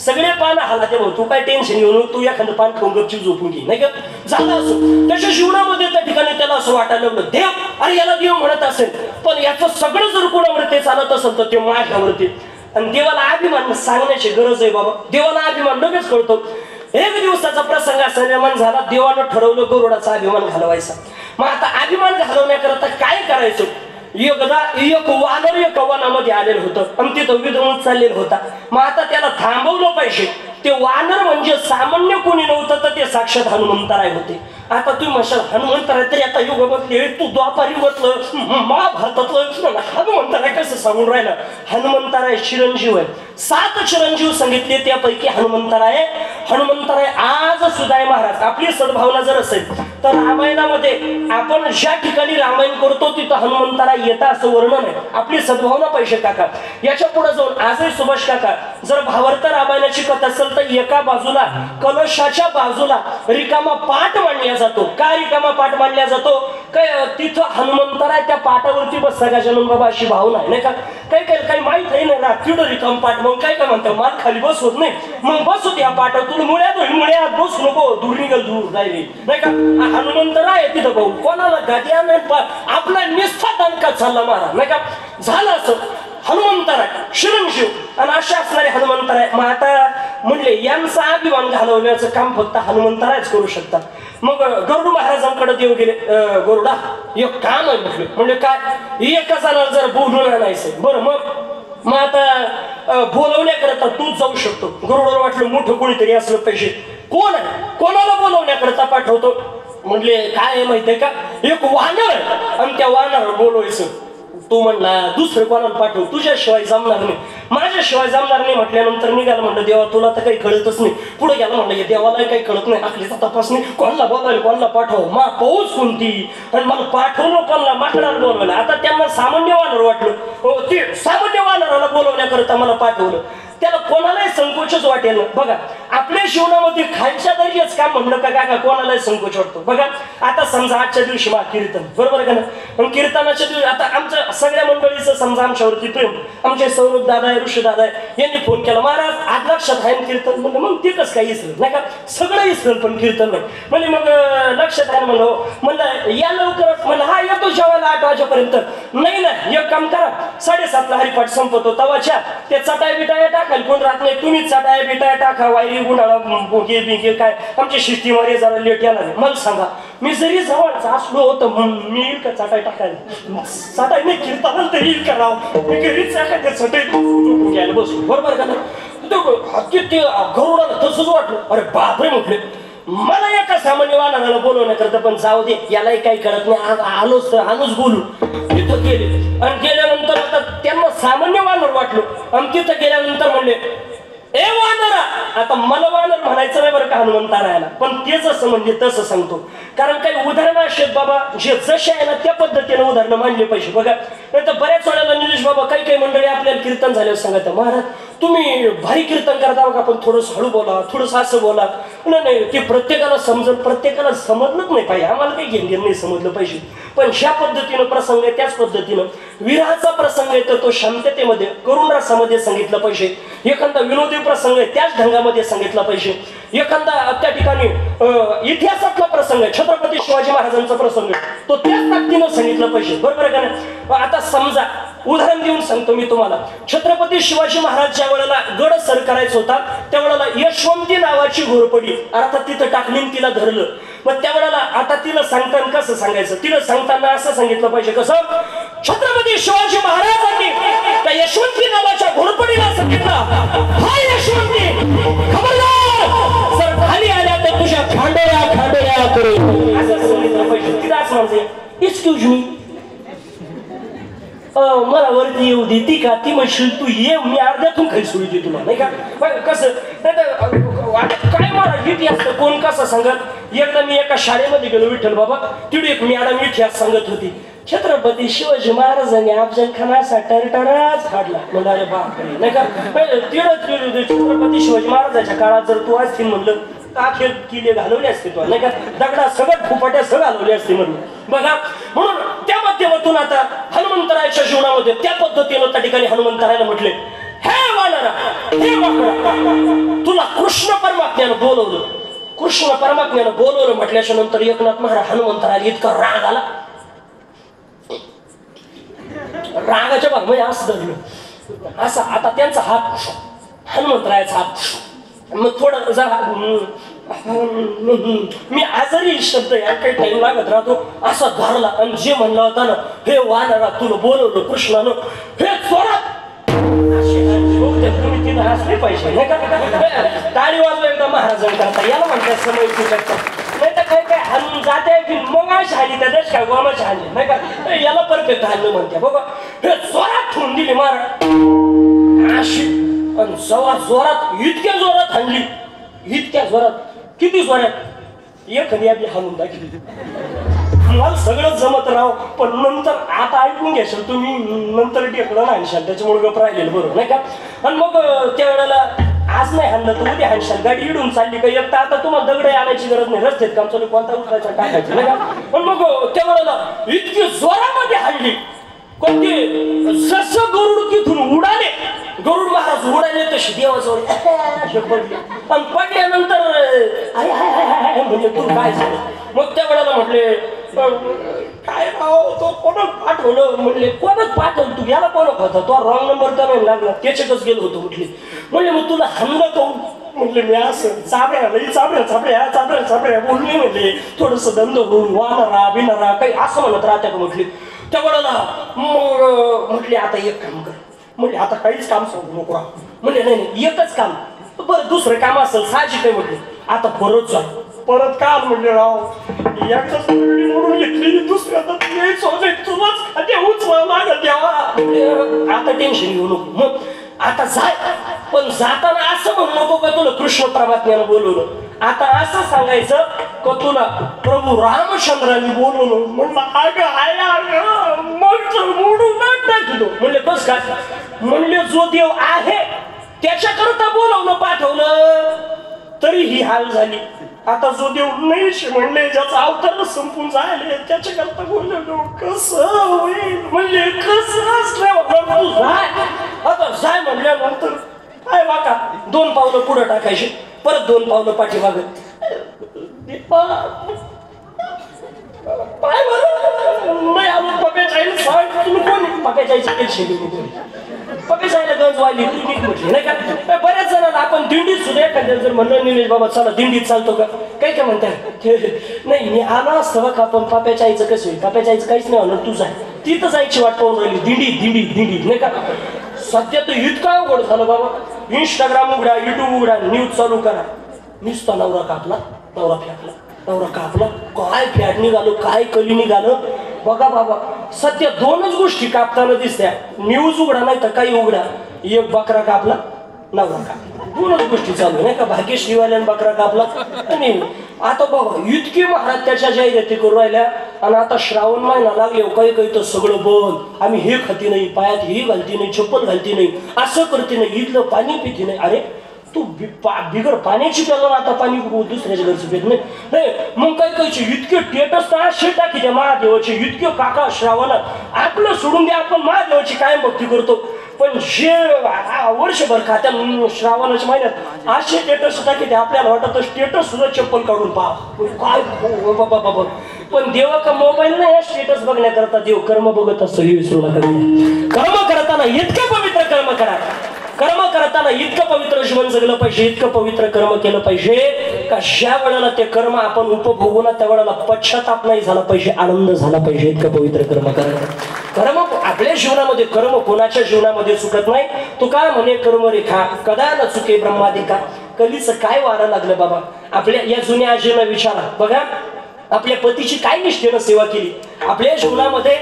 सगळे पान हलाते भाऊ तू काय टेन्शन घेऊन तू एखादं पान ठोंगरची झोपून घे नाही का. झालं असं त्याच्या जीवनामध्ये त्या ठिकाणी त्याला असं वाटायला लागलं देव अरे याला देव म्हणत असेल पण याचं सगळं जर कोणावरती चालत असेल तर ते माझ्यावरती. आणि देवाला अभिमान सांगण्याची गरज आहे बाबा. देवाला अभिमान लगेच कळतो. एक दिवसाचा प्रसंग असा निर्माण झाला. देवानं ठरवलं गरुडाचा अभिमान घालवायचा. मग आता अभिमान घालवण्याकरता काय करायचं. एकदा एक वानर एका वनामध्ये आलेलं होतं आणि तिथं विधवून चाललेलं होता. मग आता त्याला थांबवलं पाहिजे. ते वानर म्हणजे सामान्य कोणी नव्हतं तर ते साक्षात हनुमंतराय होते. आता तुम्ही म्हणशाल हनुमंतराय तरी आता युगामध्ये तू द्वापारी म्हटलं महाभारतातलं हनुमंतराय कसं सांगून राहिलं. हनुमंतराय चिरंजीव आहे. 7 चिरंजीव सांगितले त्यापैकी हनुमंतराय आज सुद्धा आहे महाराज. आपली सद्भावना जर असेल तर रामायणामध्ये आपण ज्या ठिकाणी रामायण करतो तिथं हनुमंतराय येतं असं वर्णन आहे. आपली सद्भावना पाहिजे काका. याच्या पुढे जाऊन आजही सुभाष काका जर भावार्थ रामायणाची कथा असेल तर एका बाजूला कलशाच्या बाजूला रिकामा पाठ मांडला जातो. का रिकामा पाठ मांडला जातो काय तिथं हनुमंतराय त्या पाठावरती बसता गजानन बाबा अशी भावना आहे नाही का. काही माहित आहे ना तिथं रिकाम पाठ मग काय म्हणतात मान खाली बसवत नाही मग बसू या पाठावर तुला मुळ्यात बसू नको दूर निघल दूर जाईल नाही का. हनुमंतराय तिथं भाऊ कोणाला गाद्या नाही आपला निष्ठा दणका चालला महाराज नाही का. झालं असं हनुमंतराय चिरंजीव आणि अशा असणारे हनुमंतराय. मग आता म्हणले यांचा अभिमान घालवण्याचं काम फक्त हनुमंतरायच करू शकतात. मग गरुड महाराजांकडे देव गेले. गरुडा एक काम आहे म्हटलं. म्हणजे काय एका जणाला जर बोलून आणायचं. बरं मग आता बोलवण्याकरता तूच जाऊ शकतो. गरुडाला वाटलं मोठं कोणीतरी असलं पाहिजे. कोण आहे कोणाला बोलवण्याकरता पाठवतो. म्हणले काय माहितीये का एक वानर आणि त्या वानराला बोलवायचं. तू म्हणला दुसरं कोणाला पाठव तुझ्याशिवाय जमणार नाही माझ्याशिवाय जमणार नाही म्हटल्यानंतर निघाला. म्हणलं देवा तुला तर काही कळतच नाही. पुढे गेला म्हणलं देवाला काही कळत नाही आखलीचा तपास नाही कोणाला बोलायला कोणाला पाठव मा पाऊस कोणती आणि मला पाठवलं कोणाला माकडाला बोलवलं. आता त्यांना सामान्य वानर वाटलं. हो ते सामान्य वानराला बोलवण्याकरता मला पाठवलं. त्याला कोणालाही संकोचच वाटेल. बघा आपल्या जीवनामध्ये खालच्या दर्जाच काम म्हणलं का कोणालाही संकोच वाटतो. बघा आता समजा आजच्या दिवशी मा कीर्तन बरोबर का ना. कीर्तनाच्या दिवशी आता आमच्या सगळ्या मंडळीचं समजा आमच्यावरती प्रेम. आमचे सौरभ दादा आहे ऋषी दादा आहे यांनी फोन केला महाराज आज लक्षात आहे कीर्तन. म्हणलं मग ते कसं काही इसरल नाही का सगळं इसरल पण कीर्तन नाही. म्हणजे मग लक्षात आहे म्हणलं म्हणलं या लवकरच म्हणलं हा येतो जेवायला 8 वाजेपर्यंत. नाही ना एक काम करा 7:30ला हरिपाठ संपतो तवाच्या त्या चटाई बिटाया टाकाल कोण राहत नाही. तुम्हीच चटाया बिटाया टाका वायरी गुंडाळा बोके बिके काय आमच्या शिस्तीमध्ये जरा लेट येणार नाही. मला सांगा मी जरी जवळचा असलो होतो मी येईल का चटाई टाकायला. चटाई नाही कीर्तनाला तरी येईल करावं मी घरीच टाकायचं चटाई घ्यायला बसलो बरोबर का ना. ते गरुडाला तसंच वाटलं. अरे बापरे म्हटले मला एका सामान्य वाहनाला बोलवण्याकरता पण जाऊ दे यालाही काही कळत नाही आलोच बोलू. तिथं गेले आणि गेल्यानंतर आता त्यांना सामान्य वानर वाटलो. आणि तिथं गेल्यानंतर म्हणले ए वानरा. आता मला वानर म्हणायचं नाही बरं का हनुमंतरायाला पण ते जसं म्हणजे तसं सांगतो. कारण काही उदाहरणं अशी आहेत बाबा जे जसे आहे ना त्या पद्धतीने उदाहरणं मांडली पाहिजे. बघा नाही तर बऱ्याच वेळेला निलेश बाबा काही मंडळी आपल्याला कीर्तन झाल्यावर सांगतात महाराज तुम्ही भारी कीर्तन करता बघा पण थोडंसं हळू बोला थोडंसं असं बोला. नाही ते प्रत्येकाला समजलं प्रत्येकाला समजलंच नाही पाहिजे. आम्हाला काही घेणं नाही समजलं पाहिजे. पण ज्या पद्धतीनं प्रसंग आहे त्याच पद्धतीनं विरहाचा प्रसंग आहे तर तो शांततेमध्ये करुण रसामध्ये सांगितलं पाहिजे. एखादा विनोदी प्रसंग आहे त्याच ढंगामध्ये सांगितला पाहिजे. एखादा त्या ठिकाणी इतिहासातला प्रसंग आहे छत्रपती शिवाजी महाराजांचा प्रसंग आहे तो त्याच ताकदीनं सांगितलं पाहिजे बरोबर आहे का नाही. आता समजा उदाहरण देऊन सांगतो मी तुम्हाला. छत्रपती शिवाजी महाराज ज्या वेळेला गड सर करायचा होता त्यावेळेला यशवंती नावाची घोरपडी अर्थात तिथं टाकली तिला धरलं. मग त्यावेळेला आता तिला सांगताना कसं सांगायचं. तिला सांगताना असं सांगितलं पाहिजे कसं छत्रपती शिवाजी महाराजांनी त्या यशवंती नावाच्या घोरपडीला सांगितलं हा यशवंती खबरदार जर खाली आल्या तर तुझ्या खांडोळ्या करू असं सांगितलं पाहिजे. तिला असं म्हणायचं एक्सक्यूज मी मला वरती येऊ दे ती का ती म्हणशील तू ये मी अर्ध्यातून खाली सोडू दे तुला नाही का. कसं काय मला इतिहास कोण कसं सांगत. एकदा मी एका शाळेमध्ये गेलो विठ्ठल बाबा तिथे एक मॅडम इतिहास सांगत होती. छत्रपती शिवाजी महाराजांनी अफजल खानाचा टरटराच काढला. म्हणजे अरे बापरे नाही का. छत्रपती शिवाजी महाराजांच्या काळात जर तू असतील म्हणलं अखेर किल्ले घालवले असते तो नाही का दगडा सगळं फुपाट्या सगळं घालवले असते म्हणून बघा. म्हणून त्या माध्यमातून आता हनुमंतरायाच्या जीवनामध्ये त्या पद्धतीनं त्या ठिकाणी हनुमंतरायाला म्हटले हे वानरा हे वाकडा तुला कृष्ण परमात्म्यानं बोलवलं. कृष्ण परमात्म्यानं बोलवलं म्हटल्याच्या नंतर एकनाथ महाराज हनुमंतरायाला इतका राग आला. रागाच्या भाग म्हणजे असं धरलं असा आता त्यांचा हात हनुमंतरायाचा हात मग थोडं जरा मी आजारी शब्द या काही टाइम लागत राहतो असा धरला आणि जे म्हणलं होता ना हे वानरा तुला बोलवलं कृष्णानं हे चोरात तुम्ही तिथं हसले पाहिजे नाही का. टाळी वाजलो एकदा महाराजांकरता याला म्हणतात समय तुझ्यात नाही तर काय काय हाणून जाते की मग अशी हानी त्या देश काय गोमाची हानी नाही का याला परफेक्ट हाणलं म्हणते बघा हे चोरात ठेवून दिली महाराज अशी आणि जोरात इतक्या जोरात हाणली इतक्या जोरात किती जोरात एखादी आपली हाणून दाखवली. मला सगळं जमत राव पण नंतर आता ऐकून घ्याल तुम्ही नंतर टेकडं हाणशाल त्याच्यामुळे गप राहिलेलं बरोबर नाही का. आणि मग त्या वेळेला आज नाही हाणलं तर उद्या हाणशाल गाडी इडून चालली का एक तर आता तुम्हाला दगड आणायची गरज नाही रस्त्यात काम चालू कोणता उठवायचा टाकायचं नाही का. पण मग त्या वेळेला इतकी जोरामध्ये हाणली कोणती जसं गरुड तिथून उडाले गरुड महाराज उडाले तशी देवाजवळ पडले आणि पडल्यानंतर म्हणजे तू काय झालं. मग त्या वेळेला म्हटले काय राव तो कोणाच पाठवलं म्हणले कोणाच पाठवलं तू याला कोणा होता तो रॉंग नंबर तर नाही लागला त्याच्यातच गेलो होतो म्हटले. म्हणले मग तुला हाणलं तो म्हणले मी असं चाबड्या बोलले म्हणले थोडस दंड होऊन वानरा बिनरा काही असं म्हणत राहत्या का म्हटली. त्या वडाला मग म्हटले आता एक काम कर. म्हणले आता काहीच काम सांगू नको. म्हणले नाही एकच काम. बरं दुसरं काम असेल साहजिक आहे म्हटले. आता परत जा. परत काल म्हणले राव एकच म्हणून घेतली दुसऱ्या तुलाच लागत द्यावा. आता टेन्शन घेऊ नको. मग आता जाय पण जाताना असं म्हणू नको का तुला कृष्ण परमात्म्यानं बोलवलं. आता असं सांगायचं का तुला प्रभू रामचंद्रांनी बोलवलं. म्हणलं अगं मग मोडून टाकतो. म्हणले बस काय. म्हणले जो देव आहे त्याच्याकरता बोलवलं पाठवलं तरी ही हाल झाली. आता जो देव नाहीच म्हणले ज्याचा अवतार संपून जायले त्याच्याकरता बोललो कसं होईल. म्हणले कसं असलं आता जाय म्हणल्यानंतर काय वाका 2 पावलं पुढे टाकायचे परत 2 पावलं पाठीमागं. पाय बरं नाही आम्ही पप्याच्या सांग तुम्ही कोणी पप्याच्या टेन्शन पप्याच्या गंज वाली म्हटली नाही का. बऱ्याच जणांना आपण दिंडीत सुद्धा एखाद्या जर म्हणलं निलेश बाबा चला दिंडीत चालतो का काय काय म्हणतात नाही मी आला असतं का आपण पाप्याच्या आईचं कसं होईल. पाप्याच्या आईचं काहीच नाही होणार. तू जाय तिथं जायची वाट पाहून राहिली. दिंडी नाही का. सध्या तर इतका अवघड झालं बाबा. इंस्टाग्राम उघडा युट्यूब उघडा न्यूज चालू करा. नुसता नवरा कापला नवरा फेकला नवरा कापला. काय फॅट निघालो काय कली निघालं बघा बाबा. सध्या 2च गोष्टी कापताना दिसत्या. न्यूज उघडा नाही तर काही उघडा. एक बकरा कापला नवरा कापला. 2च गोष्टी चालू नाही का. भाग्यश्रीवाल्यानं बकरा कापला आणि आता बघा इतके महाराज त्याच्या जाहिराती करू राहिल्या. आणि आता श्रावण महिना लागले काही तर सगळं बंद. आम्ही हे खाती नाही पायात ही घालती नाही चप्पल घालती नाही असं करते नाही इथलं पाणी पिती नाही. अरे तू बिगर पाण्याची प्याला आता पाणी दुसऱ्याच्या घरचं पेत नाही. मग काही इतके टेटस तर असे टाकी त्या महादेवाचे इतके काका श्रावणात आपलं सोडून द्या. आपण महादेवाची कायम भक्ती करतो पण जे वर्षभर खात्या श्रावणाच्या महिन्यात असे स्टेटस टाकी ते आपल्याला वाटत स्टेटस सुद्धा चप्पल काढून पहा काय बाबा. पण देवा का मोबाईल नाही स्टेटस बघण्याकरता देव कर्म बघत असतो. हे विसरू नका. कर्म करताना इतकं पवित्र कर्म करा. कर्म करताना इतकं पवित्र जीवन जगलं पाहिजे इतकं पवित्र कर्म केलं पाहिजे का ज्या वेळेला ते कर्म आपण उपभोगू ना त्या वेळेला पश्चाताप नाही झाला पाहिजे आनंद झाला पाहिजे. इतकं पवित्र कर्म करा. कर्म आपल्या जीवनामध्ये कर्म कोणाच्या जीवनामध्ये चुकत नाही. तू काय म्हणे कर्म रेखा कदा न चुके ब्रह्मादिका. कलीचं काय वारं लागलं बाबा. आपल्या या जुन्या आजीला विचारा बघा आपल्या पतीची काय निष्ठेनं सेवा केली आपल्या जीवनामध्ये.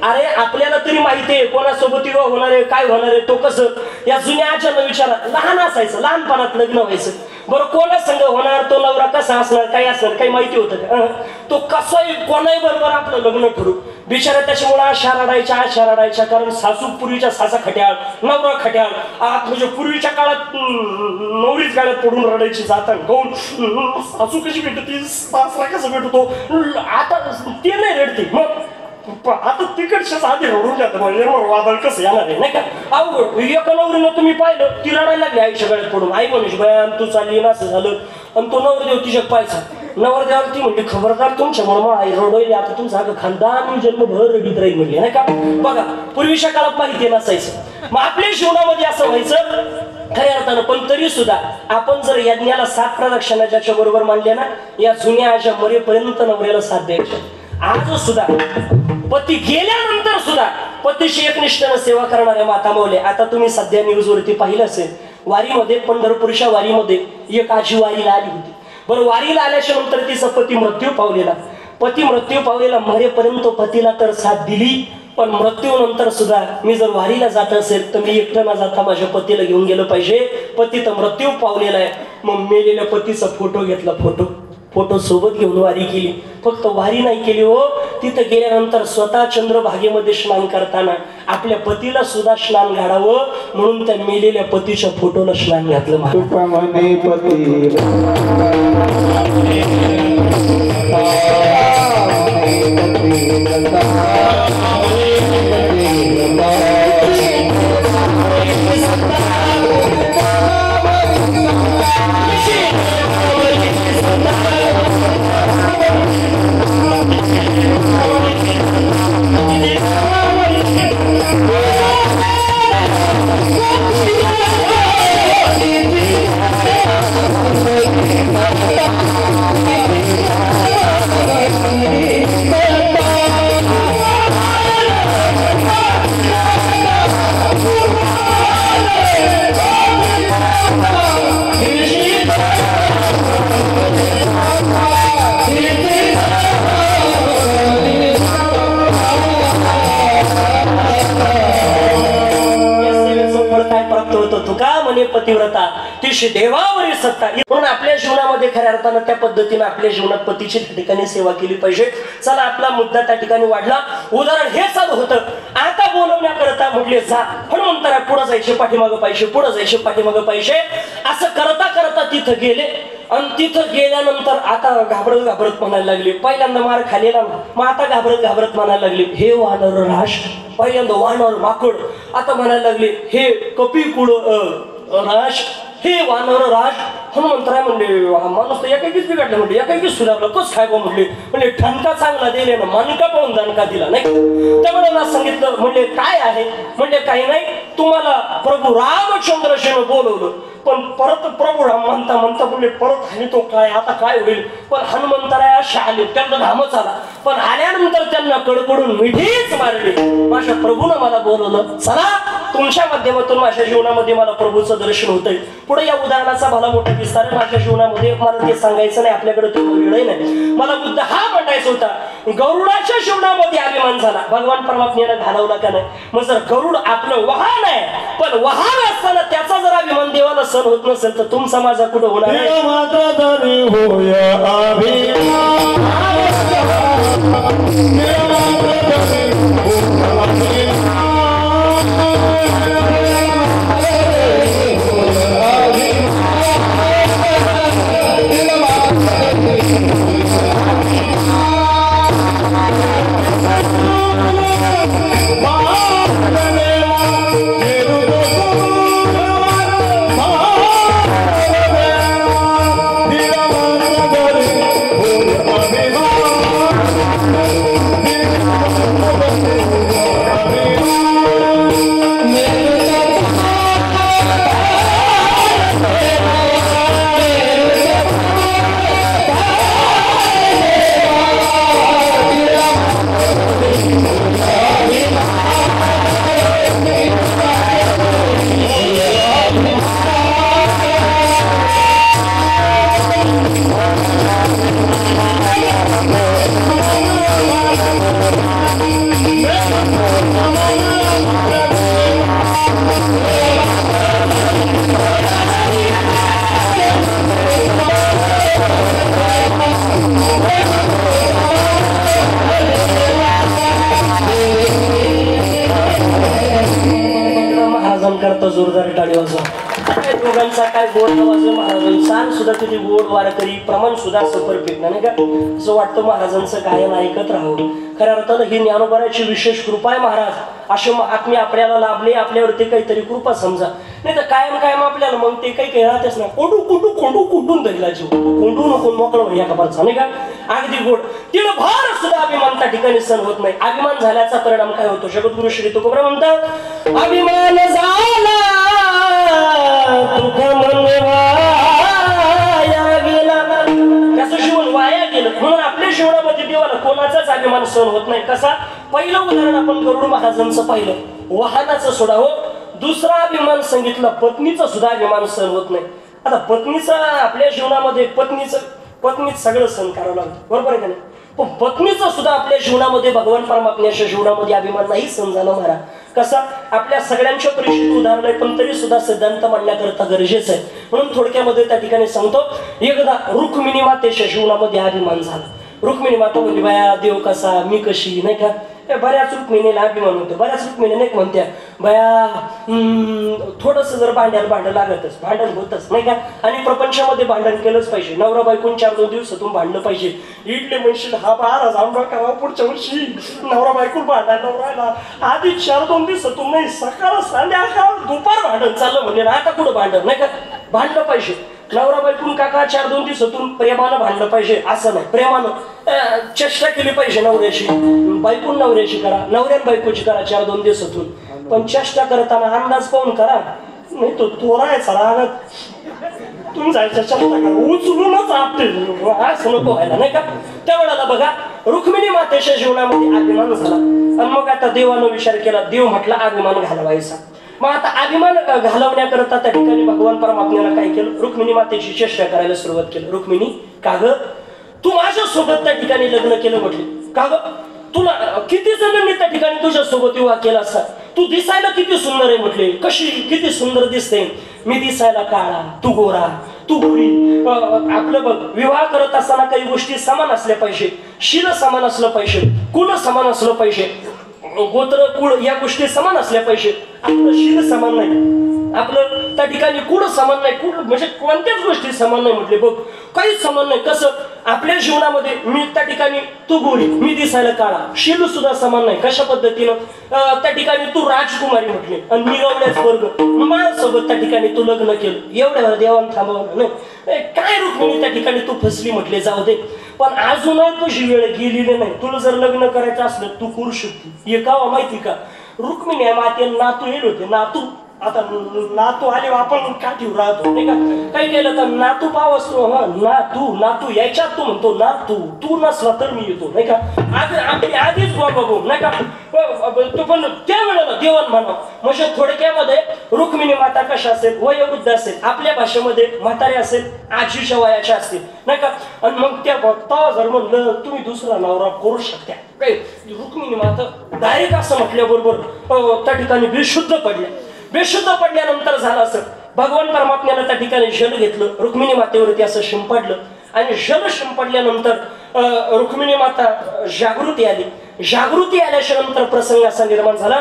अरे आपल्याला तरी माहिती आहे कोणासोबत विवाह होणार आहे काय होणार आहे तो कसं. या जुन्या आजीला विचारा. लहान असायचं लहानपणात लग्न व्हायचं. बरं कोणा संग होणार तो नवरा कसा असणार काय असणार काही माहिती होतं का. तो कसाही कोणाही बरोबर आपलं लग्न ठरू. बिचारा त्याच्यामुळे आशा रडायच्या कारण सासू पूर्वीच्या सासा खट्याळ नवरा खट्याळ. म्हणजे पूर्वीच्या काळात नवरीच गाड्यात पडून रडायची जाता गाऊन सासू कशी भेटते सासरा कसं भेटतो. आता ते नाही रडते. मग आता तिकडच्याच आधी रडून जातं म्हणजे वादळ कसं येणार आहे नाही का. अवघड एका नवरीनं तुम्ही पाहिलं ती रडायला लागली आईच्या गळ्यात पडून. आई म्हणून बयान तू चालली ना असं झालं. आणि तो नवरदेव तिच्या पाहायचा. नवरदेवाला ती म्हणली खबरदार तुमच्यामुळे मग आई रडवली आता तुमचं अगं खानदान जन्मभर रडीत राहील म्हणली नाही का. बघा पूर्वीच्या काळात माहिती नसायचं. मग आपल्या जीवनामध्ये असं व्हायचं खऱ्या अर्थानं. पण तरी सुद्धा आपण जर यज्ञाला 7 प्रदक्षिणा ज्याच्या बरोबर मानल्या ना या जुन्या आशा मरेपर्यंत नवऱ्याला साथ द्यायच्या. आज सुद्धा पती गेल्यानंतर सुद्धा पतीशी एकनिष्ठेनं सेवा करणाऱ्या माता माऊली. आता तुम्ही सध्या न्यूजवरती पाहिलं असेल वारीमध्ये पंढरपूरच्या वारीमध्ये एक आजी वारीला आली होती. बरं वारीला आल्याच्या नंतर तिचा पती मृत्यू पावलेला मरेपर्यंत पतीला तर साथ दिली. पण मृत्यूनंतर सुद्धा मी जर वारीला जात असेल तर मी एकटं न जाता माझ्या पतीला घेऊन गेलं पाहिजे. पती तर मृत्यू पावलेला आहे. मग मेलेल्या पतीचा फोटो घेतला. फोटो सोबत घेऊन वारी केली. फक्त वारी नाही केली हो तिथं गेल्यानंतर स्वतः चंद्रभागेमध्ये स्नान करताना आपल्या पतीला सुद्धा स्नान घालावं म्हणून त्या मेलेल्या पतीच्या फोटोला स्नान घातलं. पतिव्रता तिशी देवावरील सत्ता म्हणून आपल्या जीवनामध्ये खऱ्या अर्थानं त्या पद्धतीने आपल्या जीवनात पतीची त्या ठिकाणी सेवा केली पाहिजे. चला आपला मुद्दा त्या ठिकाणी वाढला. उदाहरण हे चालू होतं. आता बोलवण्याकरता म्हटले जा हनुमंतरा पुढे जायचे पाठीमागं पाहिजे पुढे जायचे पाठीमागं पाहिजे असं करता करता तिथं गेले आणि तिथं गेल्यानंतर आता घाबरत घाबरत म्हणायला लागले. पहिल्यांदा मार खालेला मग आता घाबरत घाबरत म्हणायला लागले हे वानर राज. पहिल्यांदा वानर माकड आता म्हणायला लागले हे कपिकुळ राज हे वानर राज. हनुमंतराय म्हणले माणूस तर एकाकीच बिघडले म्हणले एकाकीच सुधारलं तोच काय बा म्हणले ठणका चांगला दिले ना मानका पाहून दणका दिला नाही. त्यामुळे मला सांगितलं म्हणले काय आहे म्हणले काही नाही तुम्हाला प्रभू रामचंद्रजीने बोलवलं पण परत प्रभू राम म्हणता म्हणता म्हणले परत आणि तो काय आता काय होईल. पण हनुमंतराय अशा आले त्यांना धामच आला पण आल्यानंतर त्यांना कडकडून मिठीच मारली. माझ्या प्रभूनं मला बोलवलं चला तुमच्या माध्यमातून माझ्या जीवनामध्ये मला प्रभूचं दर्शन होतंय. पुढे या उदाहरणाचा भला मोठा विस्तार माझ्या जीवनामध्ये मला ते सांगायचं नाही आपल्याकडे तो वेळ नाही. मला मुद्दा हा म्हणायचा होता गरुडाच्या जीवनामध्ये अभिमान झाला भगवान परमात्म्याने घालवला का नाही. मग जर गरुड आपलं वाहन आहे पण वाहन असताना त्याचा जर अभिमान देवाला सण होत नसेल तर तुमचा माझा कुठं होणार आहे. जोरदार टाळी वाजवा. दोघांचा काय गोड आवाज महाराजांचा सुद्धा किती गोड वारकरी प्रमाण सुद्धा परफेक्ट नाही का. असं वाटतं महाराजांचं गायन ऐकत राहावं. खऱ्या अर्थानं ही ज्ञानोबाची विशेष कृपा आहे. महाराज असे महात्मे आपल्याला लाभले आपल्यावरती काहीतरी कृपा समजा नाही तर कायम कायम आपल्याला मग ते काही राहतेच ना कोंडू कोंडू कोंडू कोंडून धरला जीव कोंडू नको मोकळं या कपाळचा नाही का. अगदी गोड तिला भार सुद्धा अभिमान त्या ठिकाणी सण होत नाही. अभिमान झाल्याचा परिणाम काय होतो. जगद्गुरु श्री तुकोबरा म्हणतात अभिमान झाला तुका मन वाया गेला त्याचं जीवन वाया गेलं. म्हणून आपल्या जीवनामध्ये देवाला कोणाचाच अभिमान सहन होत नाही. कसा पहिलं उदाहरण आपण गरुड महाराजांचं पाहिलं वाहनाचं सोडावं. दुसरा अभिमान सांगितलं पत्नीचं सुद्धा अभिमान सहन होत नाही. आता पत्नीचा आपल्या जीवनामध्ये पत्नीच सगळं सहन करावं लागतं बरोबर आहे का नाही. पण पत्नीचं सुद्धा आपल्या जीवनामध्ये भगवान परमात्म्याच्या जीवनामध्ये अभिमान नाही सहन झाला महाराज. कसा आपल्या सगळ्यांच्या परिचित उदाहरण आहे पण तरी सुद्धा सिद्धांत मांडण्याकरता गरजेचं आहे. म्हणून थोडक्यामध्ये त्या ठिकाणी सांगतो. एकदा रुक्मिणी मातेच्या जीवनामध्ये अभिमान झाला. रुक्मिणी माता म्हणली बाया देव कसा मी कशी नाही का. बऱ्याच रुक्मिणीला अभिमान होतो. बऱ्याच रुक्मिणी नाही म्हणत्या बया थोडस जर भांड्याला भांडण लागतच भांडण होतच नाही का. आणि प्रपंचामध्ये भांडण केलंच पाहिजे. नवरा बायकून 4-2 दिवसातून भांडलं पाहिजे. इडले म्हणशील हा बारा जांभा करावा पुढच्या वर्षी नवरा बायकून भांडायला नवरायला आधी 4-2 दिवसातून नाही सकाळ संध्याकाळ दुपार भांडण चाललं म्हणजे आता कुठं भांडण नाही का. भांडलं पाहिजे. नवरा बायकून काका 4-2 दिवसातून प्रेमानं भांडलं पाहिजे असं नाही. प्रेमानं चेष्टा केली पाहिजे नवऱ्याची. बायकून नवऱ्याची करा नवऱ्यान बायकोची करा 4-2 दिवसातून. पण चेष्टा करताना अंदाज पाहून करा नाही तो तोरायचा राहत आतून जायच्या चमचा का उचलूनच आपटे असं नको व्हायला नाही का. त्यावेळेला बघा रुक्मिणी मातेच्या जीवनामध्ये अभिमान झाला आणि मग आता देवानं विचार केला. देव म्हटला अभिमान घालवायचा. मग आता अभिमान घालवण्याकरता त्या ठिकाणी भगवान परमात्म्याला काय केलं, रुक्मिणी मातेची चेष्टा करायला सुरुवात केली. रुक्मिणी का ग तू माझ्या सोबत त्या ठिकाणी लग्न केलं म्हटले, का ग तुला किती जणांनी त्या ठिकाणी तुझ्या सोबत विवाह केला असता, तू दिसायला किती सुंदर आहे म्हटले, कशी किती सुंदर दिसते, मी दिसायला काळा तू गोरा तू गोरी. आपलं बघ विवाह करत असताना काही गोष्टी समान असल्या पाहिजे, शील समान असलं पाहिजे, कुल समान असलं पाहिजे, गोत्र कुळ या गोष्टी समान असल्या पाहिजे. आपलं शील समान नाही, आपलं त्या ठिकाणी कुळ समान नाही, कुळ म्हणजे कोणत्याच गोष्टी समान नाही म्हटले. बघ काहीच समान नाही. कसं आपल्या जीवनामध्ये मी त्या ठिकाणी तू गोरी मी दिसायला काळा, शील सुद्धा समान नाही. कशा पद्धतीनं त्या ठिकाणी तू राजकुमारी म्हटली आणि मी गवळ्याच वर्ग, माझ्यासोबत त्या ठिकाणी तू लग्न केलं. एवढ्या देवान थांबवलं नाही. काय रुक्मिणी त्या ठिकाणी तू फसली म्हटले, जाऊ दे पण अजूनही तुझी वेळ गेलेली नाही. तुला जर लग्न करायचं असलं तू करू शकते. हे का माहिती का, रुक्मिणी माते नातू येईल होते, नातू आता नातू आले आपण काठीवर राहतो नाही का. काही केलं तर नातू पाव असतो, नातू यायच्यात तू म्हणतो नातू, तू नसला तर मी येतो नाही का. आपली आधीच बघू नाही का. तो पण त्या वेळेला देवान म्हणा म्हणजे थोडक्यामध्ये रुक्मिणी माता कशा असेल, वयोवृद्ध असेल, आपल्या भाषेमध्ये म्हातारे असेल, आजीच्या वयाच्या असतील नाही का. आणि मग त्या भक्ता जर म्हणलं तुम्ही दुसरा नवरा करू शकता काय, रुक्मिणी माता डायरेक्ट असं म्हटल्याबरोबर त्या ठिकाणी बेशुद्ध पडल्या. बेशुद्ध पडल्यानंतर झालं असं, भगवान परमात्म्याला त्या ठिकाणी जल घेतलं, रुक्मिणी मातेवरती असं शिंपडलं आणि जल शिंपडल्यानंतर रुक्मिणी माता जागृती आली. जागृती आल्याच्या नंतर प्रसंग असा निर्माण झाला.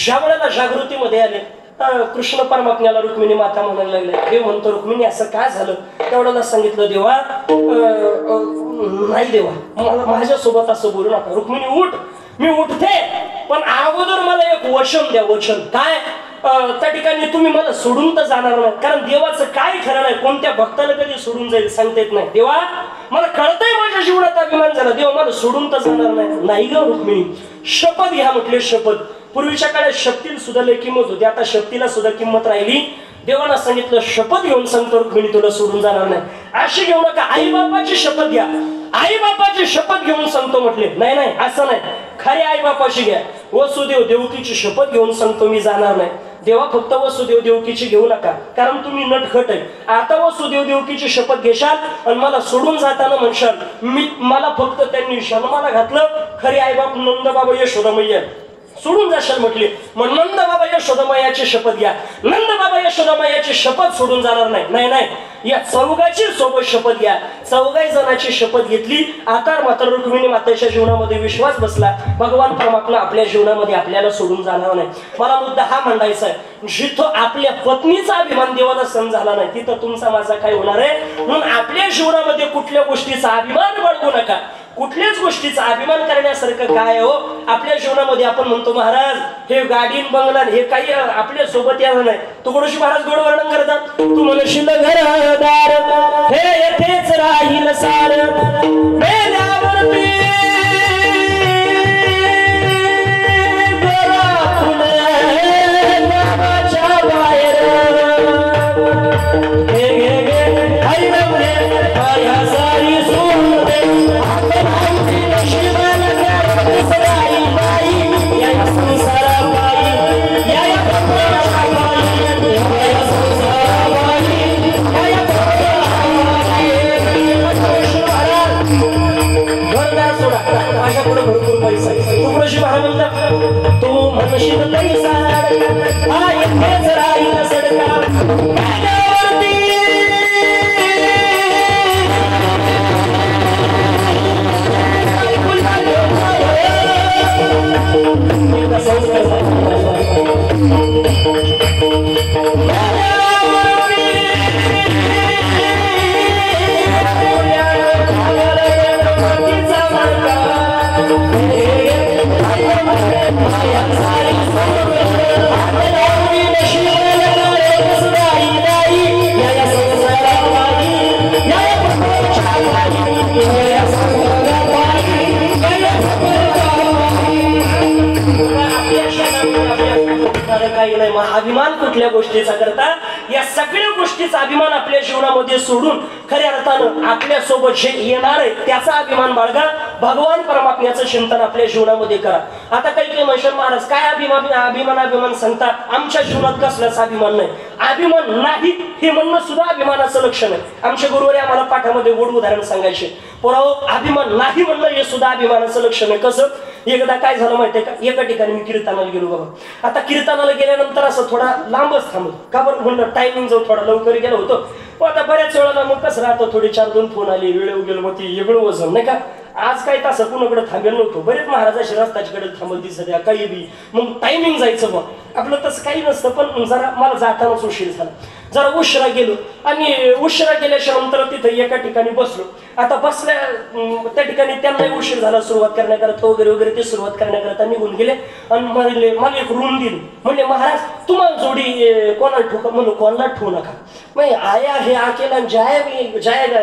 ज्या वेळेला जागृतीमध्ये आले कृष्ण परमात्म्याला रुक्मिणी माता म्हणायला लागले. देव म्हणतो रुक्मिणी असं काय झालं. तेवढ्याला सांगितलं देवा नाही देवा माझ्यासोबत असं बोलू नका. रुक्मिणी उठ, मी उठते पण अगोदर मला एक वचन द्या. वचन काय, त्या ठिकाणी तुम्ही मला सोडून तर जाणार नाही, कारण देवाचं काय खरं नाही, कोणत्या भक्ताला कधी सोडून जाईल सांगता येत नाही. देवा मला कळतंय माझ्या जीवनात अभिमान झाला, देवा मला सोडून तर जाणार नाही. नाही ग रुक्मिणी शपथ घ्या म्हटले. शपथ पूर्वीच्या काळात शक्तीला सुद्धा लय किंमत होती, आता शक्तीला सुद्धा किंमत राहिली. देवाला सांगितलं शपथ घेऊन सांगतो रुक्मिणी तुला सोडून जाणार नाही. अशी घेऊ नका, आई बापाची शपथ घ्या. आई बापाची शपथ घेऊन सांगतो म्हटले. नाही नाही असं नाही, खरे आई बापाची घ्या. वसुदेव देवकीची शपथ घेऊन सांगतो मी जाणार नाही. देवा फक्त वसुदेव देवकीची घेऊ नका, कारण तुम्ही नटखट आहे. आता वसुदेव देवकीची शपथ घेशाल आणि मला सोडून जाताना म्हणशाल मी मला फक्त त्यांनी जन्माला घातलं, खरे आई बाप नंद बाबा यशोदामय्या सोडून जाशाल म्हटले. मग नंद बाबा यशोदामयाची शपथ घ्या. नंद बाबा यशोदामयाची शपथ सोडून जाणार नाही. नाही नाही या चौघाची सोबत शपथ घ्या. चौघाही जणांची शपथ घेतली. आता मात्र रुक्मिणी मातेच्या जीवनामध्ये विश्वास बसला, भगवान परमात्मा आपल्या जीवनामध्ये आपल्याला सोडून जाणार नाही. मला मुद्दा हा मांडायचा आहे, जिथं आपल्या पत्नीचा अभिमान देवाला सण झाला नाही तिथं तुमचा माझा काय होणार आहे. म्हणून आपल्या जीवनामध्ये कुठल्या गोष्टीचा अभिमान बाळगू नका. कुठल्याच गोष्टीचा अभिमान करण्यासारखं काय हो आपल्या जीवनामध्ये. आपण म्हणतो महाराज हे गाडी बंगला हे काही आपल्या सोबत यायला नाही. तुकडोशी महाराज गोड वर्णन करतात, तू म्हणशील घरदार हे येथेच राहील सार मेल्यावरती भरपूर पैसा. तुकडोशी महाराज तू म्हणशील पैसा हा येथेच राहील सडका मेल्यावरती काही नाही. अभिमान कुठल्या गोष्टीचा करता, या सगळ्या गोष्टीचा अभिमान आपल्या जीवनामध्ये सोडून खऱ्या अर्थानं आपल्या सोबत जे येणार आहे त्याचा अभिमान बाळगा. भगवान परमात्म्याचं चिंतन आपल्या जीवनामध्ये करा. आता काही म्हणशाल महाराज काय अभिमान सांगता, आमच्या जीवनात कसलाच अभिमान नाही. अभिमान नाही हे म्हणणं सुद्धा अभिमानाचं लक्षण आहे. आमचे गुरुवारी आम्हाला पाठामध्ये गोड उदाहरण सांगायचे. पोराओ, अभिमान नाही म्हणणं हे सुद्धा अभिमानाचं लक्षण आहे. कसं, एकदा काय झालं माहितीये का, एका ठिकाणी मी कीर्तनाला गेलो बाबा. आता कीर्तनाला गेल्यानंतर असं थोडा लांबच थांबलो. का बरं म्हणलं, टायमिंग जाऊ थोडा लवकर गेलो होतो. आता बऱ्याच वेळेला मग कसं राहतं, थोडी 4-2 फोन आले, वेळ गेलो, मग ती वेगळं वजन नाही का. आज काही तास कुणाकडे थांबेल नव्हतो. बरेच महाराजाशी रस्त्याच्याकडे थांबल दिसत या काही बी, मग टायमिंग जायचं. मग आपलं तसं काही नसतं, पण जरा मला जातानाच उशीर झाला. जरा उशिरा गेलो आणि उशिरा गेल्याच्या नंतर तिथे एका ठिकाणी बसलो. आता बसल्या त्या ठिकाणी त्यांनाही उशीर झाला सुरुवात करण्याकरता वगैरे ते सुरुवात करण्याकरता निघून गेले. आणि म्हणले, मला एक रूम दिली. म्हणले, महाराज तुम्हाला जोडी कोणाला ठोका? म्हणून कोणाला ठेवू नका. मग आया हे आकेला जाया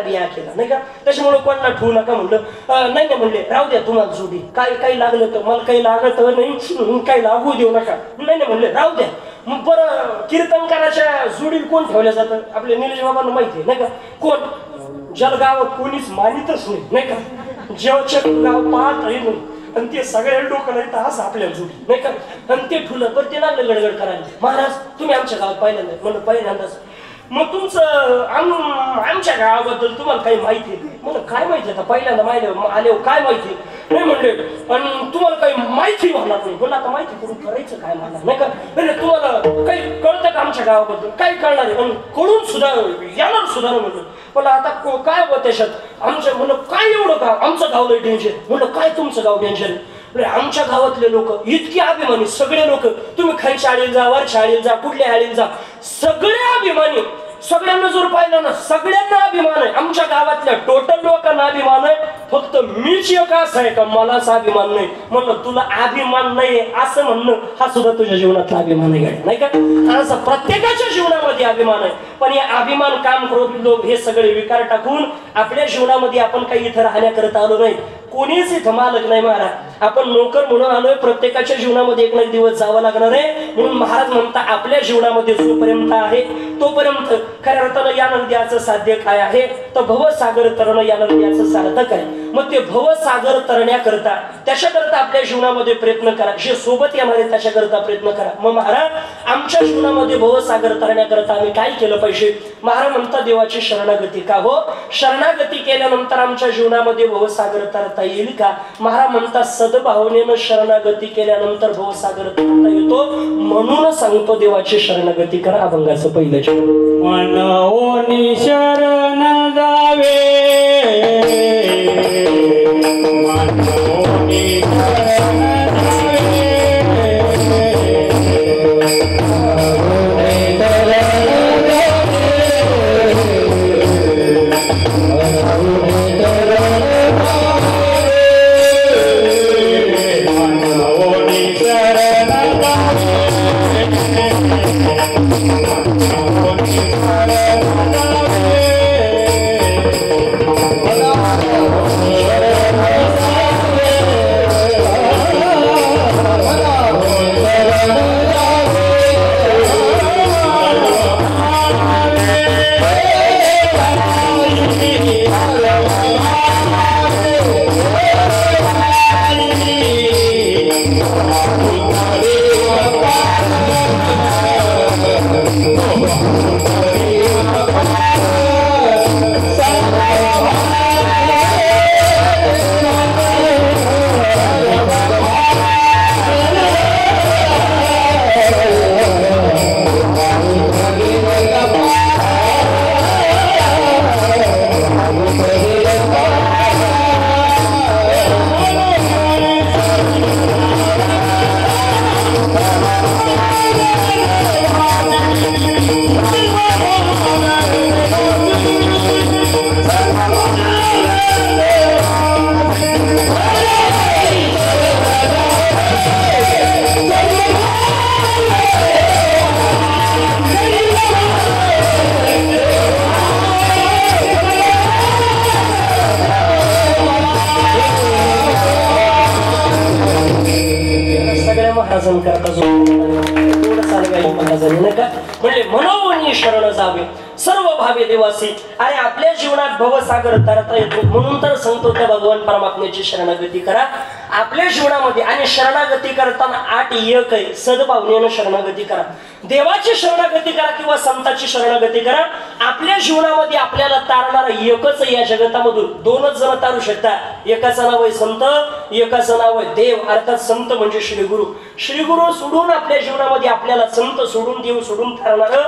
बी आकेला नाही का, त्याच्यामुळे कोणाला ठेवू नका म्हणलं. नाही म्हणले, राहू द्या तुम्हाला जोडी, काही लागलं तर मला काही लागत नाही, काही लागू देऊ नका. नाही म्हणले, राहू द्या. मग बरं, कीर्तनकाराच्या जोडीला कोण ठेवल्या जातं? आपल्या निलेश बाबांना माहिती आहे नाही का. कोण? ज्याला गावात कोणीच मानितच नाही का, जेवच्या गाव पाहत आहे म्हणून, आणि ते सगळ्या डोकं नाही तर असं आपल्या जोडी नाही का. आणि ते ठुलं बरं, ते लागलं गडगड करायला. महाराज तुम्ही आमच्या गावात पहिल्यांदा? म्हणून पहिल्यांदाच. मग तुमचं आमच्या गावाबद्दल तुम्हाला काही माहिती आहे? म्हणून काय माहिती आता, पहिल्यांदा माहिती आले काय माहिती नाही म्हणले. आणि तुम्हाला काही माहिती होणार नाही. म्हणून आता माहिती करून करायचं काय मला नाही का. म्हणजे तुम्हाला काही कळतं का आमच्या गावाबद्दल? काही कळणार आहे, पण कळून सुद्धा येणार सुद्धा म्हणलं. पण आता काय होतं त्याच्यात आमच्या? म्हणलं काय एवढं गाव, आमचं गाव लय डेंजर. म्हणलं काय तुमचं गाव डेंजर? आमच्या गावातले लोक इतके अभिमानी, सगळे लोक, तुम्ही खालच्या आळीला जा, वरच्या आळीला जा, कुठल्या आळीला जा, सगळे अभिमानी. सगळ्यांना जर पाहिलं ना, सगळ्यांना अभिमान आहे. आमच्या गावातल्या टोटल लोकांना अभिमान आहे. फक्त मीच एक असं आहे का मलाच अभिमान नाही. म्हणलं तुला अभिमान नाही असं म्हणणं हा सुद्धा तुझ्या जीवनातला अभिमान आहे नाही का. असं प्रत्येकाच्या जीवनामध्ये अभिमान आहे. पण या अभिमान, काम, क्रोध, लोभ हे सगळे विकार टाकून आपल्या जीवनामध्ये आपण काही इथं राहण्याकरता आलो नाही. कोणीच इथं मालक नाही महाराज, आपण नोकर म्हणून आलोय. प्रत्येकाच्या जीवनामध्ये एक ना एक दिवस जावं लागणार आहे. म्हणून महाराज म्हणता, आपल्या जीवनामध्ये जोपर्यंत आहे तोपर्यंत खऱ्या अर्थानं या नद्याचं साध्य काय आहे, तर भवसागर तरणं या नद्याचं सार्थक आहे. मग ते भवसागर तरण्याकरता, त्याच्याकरता आपल्या जीवनामध्ये प्रयत्न करा. जे सोबत येणार आहे त्याच्याकरता प्रयत्न करा. मग महाराज, आमच्या जीवनामध्ये भवसागर तरण्याकरता आम्ही काय केलं पाहिजे? महाराज म्हणता, देवाची शरणागती. का हो? शरणागती केल्यानंतर आमच्या जीवनामध्ये भवसागर तरता येईल का? महाराज म्हणता, सद्भावनेनं शरणागती केल्यानंतर भवसागर तरता येतो. म्हणून सांगतो, देवाची शरणागती करा. अभंगाचं पहिलं मनोनी शरण जावे, मनोनी शरण करता जो थोडं चालवायला महाराजांनी नाही का. म्हणजे मनोनी शरण जा, भवसी. अरे आपल्या जीवनात भवसागर तरता येतो म्हणून तर सांगतो त्या भगवान परमात्म्याची शरणागती करा आपल्या जीवनामध्ये. आणि शरणागती करताना 8 एक आहे. सद्भावनेनं शरणागती करा. देवाची शरणागती करा किंवा संताची शरणागती करा. आपल्या जीवनामध्ये आपल्याला तारणारा एकच या जगतामधून 2च जण तारू शकतात. एकाचं नाव आहे संत, एकाचं नाव आहे देव. अर्थात संत म्हणजे श्रीगुरु. श्रीगुरु सोडून आपल्या जीवनामध्ये आपल्याला संत सोडून देव सोडून तारणार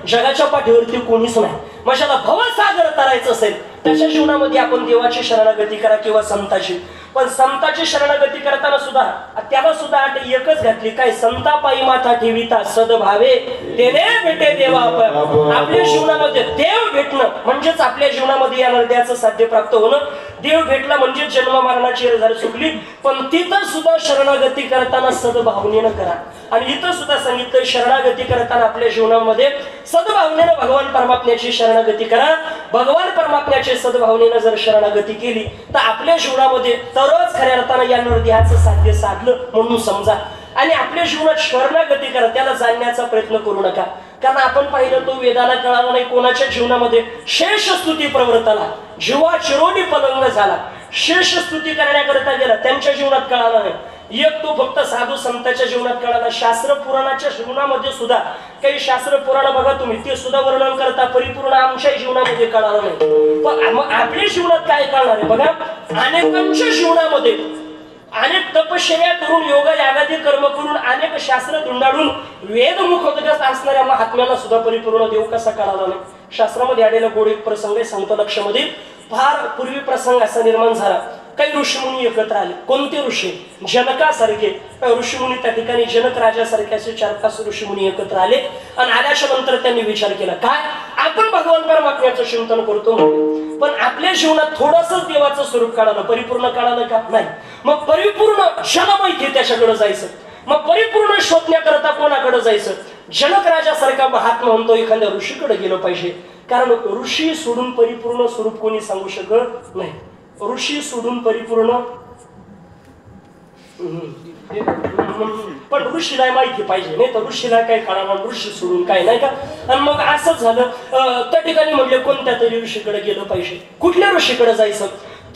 जगाच्या पाठीवरती कोणीच नाही. मशाला भवसागर तारायचं असेल त्याच्या जीवनामध्ये आपण देवाची शरणागती करा किंवा संताची. पण संताची शरणागती करताना सुद्धा त्याला सुद्धा 8 एकच घातली. काय? संता पायी माथा ठेविता सद्भावे तेने भेटे देवा. आपल्या जीवनामध्ये देव भेटणं म्हणजेच आपल्या जीवनामध्ये या नरद्याचं साध्य प्राप्त होणं. देव भेटला म्हणजे जन्म मरणाची रझार चुकली. पण तिथं सुद्धा शरणागती करताना सद्भावनेनं करा. आणि इथं सुद्धा सांगितलं शरणागती करताना आपल्या जीवनामध्ये सद्भावनेनं भगवान परमात्म्याची शरणागती करा. भगवान परमात्म्याची सद्भावनेनं जर शरणागती केली तर आपल्या जीवनामध्ये तरच खऱ्या अर्थानं या नरदेहाचं साध्य साधलं म्हणून समजा. आणि आपल्या जीवनात शरणागती करा. त्याला जाणण्याचा प्रयत्न करू नका. कारण आपण पाहिलं तो वेदाला कळाला नाही. कोणाच्या जीवनामध्ये शेष स्तुती प्रवर्तला. जीवा चिरोडी पलंग झाला. शेष स्तुती करण्याकरता गेला त्यांच्या जीवनात कळाला नाही. एक तो फक्त साधू संतांच्या जीवनात कळाला. शास्त्र पुराणाच्या जीवनामध्ये सुद्धा काही शास्त्र पुराण बघा तुम्ही ते सुद्धा वर्णन करता परिपूर्ण आमच्या जीवनामध्ये कळालं नाही. पण आपल्या जीवनात काय कळणार आहे बघा. अनेकांच्या जीवनामध्ये अनेक तपश्चर्या करून योगा यागादी कर्म करून अनेक शास्त्र धुंडाळून वेदमुखोदगस्त असणाऱ्या महात्म्याला सुद्धा परिपूर्ण देव कसा कळाला नाही. शास्त्रामध्ये आलेला गोड एक प्रसंग सांगतो लक्षामध्ये. फार पूर्वी प्रसंग असा निर्माण झाला. काही ऋषीमुनी एकत्र आले. कोणते ऋषी? जनकासारखे ऋषीमुनी त्या ठिकाणी जनक राजासारखे असे 4-5 ऋषीमुनी एकत्र आले. आणि आल्याच्या नंतर त्यांनी विचार केला काय आपण भगवान परमात्म्याचं चिंतन करतो म्हणजे पण आपल्या जीवनात थोडंसं देवाचं स्वरूप काढालं. परिपूर्ण काढालं का? नाही. मग परिपूर्ण ज्याला माहिती त्याच्याकडे जायचं. मग परिपूर्ण शोधण्याकरता कोणाकडे जायचं? जनक राजासारखा महात्मा म्हणतो एखाद्या ऋषीकडे गेलं पाहिजे. कारण ऋषी सोडून परिपूर्ण स्वरूप कोणी सांगू शकत नाही. ऋषी सोडून परिपूर्ण पण ऋषीला माहिती पाहिजे नाही तर ऋषीला काय कळणार ऋषी सोडून काय नाही का. आणि मग असंच झालं. त्या ठिकाणी म्हटले कोणत्या तरी ऋषीकडे गेलं पाहिजे. कुठल्या ऋषीकडे जायचं?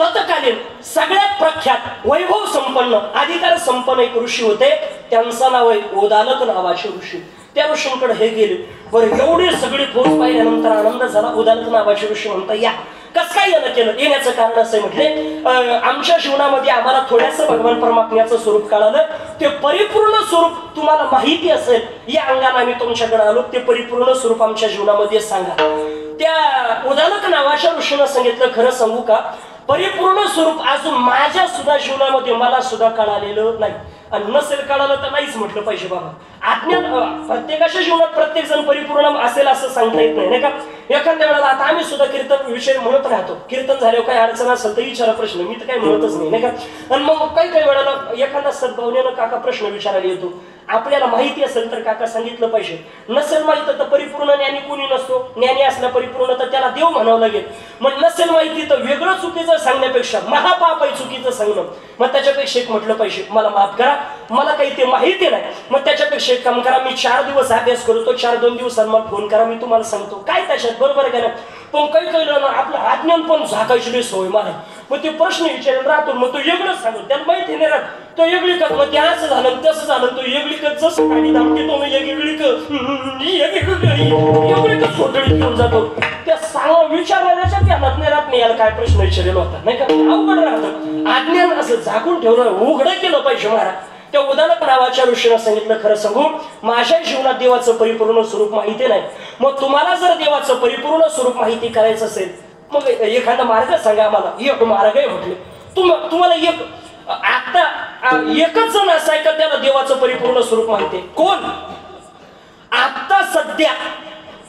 तत्कालीन सगळ्यात प्रख्यात वैभव संपन्न अधिकार संपन्न एक ऋषी होते. त्यांचं नाव आहे उदालक नावाचे ऋषी. त्या ऋषींकडे हे गेले. बरं एवढी सगळी फौज पाहिल्यानंतर आनंद झाला. उदालक नावाचे ऋषी म्हणता या कसं काय यानं केलं? येण्याचं कारण असं म्हटले आमच्या जीवनामध्ये आम्हाला थोड्यासं भगवान परमात्म्याचं स्वरूप कळालं. ते परिपूर्ण स्वरूप तुम्हाला माहिती असेल या अंगाने आम्ही तुमच्याकडे आलो. ते परिपूर्ण स्वरूप आमच्या जीवनामध्ये सांगा. त्या उदालक नावाच्या ऋषीनं सांगितलं खरं सांगू का परिपूर्ण स्वरूप अजून माझ्या सुद्धा जीवनामध्ये मला सुद्धा कळालेलं नाही. आणि नसेल कळालं तर नाहीच म्हटलं पाहिजे बाबा. अज्ञान प्रत्येकाच्या जीवनात प्रत्येक जण परिपूर्ण असेल असं सांगता येत नाही का. एखाद्या वेळेला आता आम्ही सुद्धा कीर्तन विषय म्हणत राहतो. कीर्तन झाल्यावर काही अडचण असेल तर विचारा प्रश्न. मी तर काही म्हणतच नाही का. आणि मग काही वेळेला एखादा सद्भावनेनं काका प्रश्न विचारायला येतो. आपल्याला माहिती असेल तर काका सांगितलं पाहिजे. नसेल माहिती तर परिपूर्ण ज्ञानी कोणी नसतो. ज्ञानी असला परिपूर्ण तर त्याला देव म्हणावं लागेल. मग नसेल माहिती तर वेगळं चुकीचं सांगण्यापेक्षा महापाप आहे चुकीचं सांगणं. मग त्याच्यापेक्षा एक म्हटलं पाहिजे मला माफ करा मला काही ते माहिती नाही. मग त्याच्यापेक्षा एक काम करा मी 4 दिवस अभ्यास करतो 4-2 दिवसांत मला फोन करा मी तुम्हाला सांगतो काय त्याच्यात बरोबर आहे का नाही. पण काही ना आपलं अज्ञान पण झाकायची सवय मला. मग ते प्रश्न विचारायला राहतो. मग तो वेगळंच सांगतो त्याला माहिती नाही राहत. तो वेगळी कत मग ते असं झालं तसं झालं. तो वेगळी कत जसं काढी दामते तो मग वेगळी कत सोडळीत घेऊन जातो. त्या सांगा विचारण्याच्या ध्यानात नाही राहत नाही याला काय प्रश्न विचारलेला होता नाही का. अवघड राहतं. अज्ञान असं झाकून ठेवणं उघडं केलं पाहिजे महाराज. त्या उदालक नावाच्या ऋषीनं सांगितलं खरं सांगू माझ्या जीवनात देवाचं परिपूर्ण स्वरूप माहिती नाही. मग तुम्हाला जर देवाचं परिपूर्ण स्वरूप माहिती करायचं असेल मग एखादा मार्ग सांगा आम्हाला. एक मार्ग आहे म्हटले तुम्हाला एक आता एकच जण असा आहे का त्याला देवाचं परिपूर्ण स्वरूप माहिती आहे. कोण? आता सध्या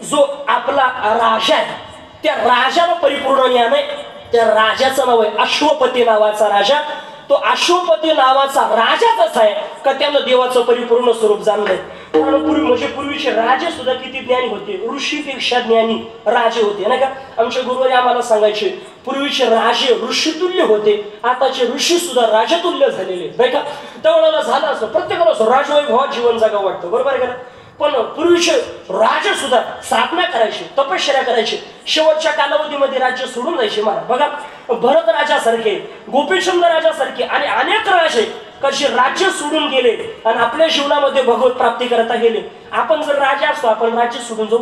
जो आपला राजा आहे त्या राजाला परिपूर्ण ज्ञान आहे. त्या राजाचं नाव आहे अश्वपती नावाचा राजा. तो अश्वपती नावाचा राजाच असा आहे का त्यानं देवाचं परिपूर्ण स्वरूप जाणलंय. कारण पूर्वीचे राजे सुद्धा किती ज्ञानी होते. ऋषीपेक्षा ज्ञानी राजे होते नाही का. आमच्या गुरुवारी आम्हाला सांगायचे पूर्वीचे राजे ऋषितुल्य होते. आताचे ऋषी सुद्धा राजतुल्य झालेले नाही का. त्यावेळेला झालं असं प्रत्येकाला असं राजवैभवात जीवन जगावं वाटतं बरोबर आहे का. पण पूर्वीचे राजे सुद्धा स्थापना करायचे, तपश्चर्या करायचे, शेवटच्या कालावधीमध्ये राज्य सोडून जायचे महाराज. बघा भरत राजासारखे, गोपीचंद राजासारखे आणि अनेक राजे कसे राज्य सोडून गेले आणि आपल्या जीवनामध्ये भगवत प्राप्ती करता गेले. आपण जर राजा असतो आपण राज्य सोडून जाऊ?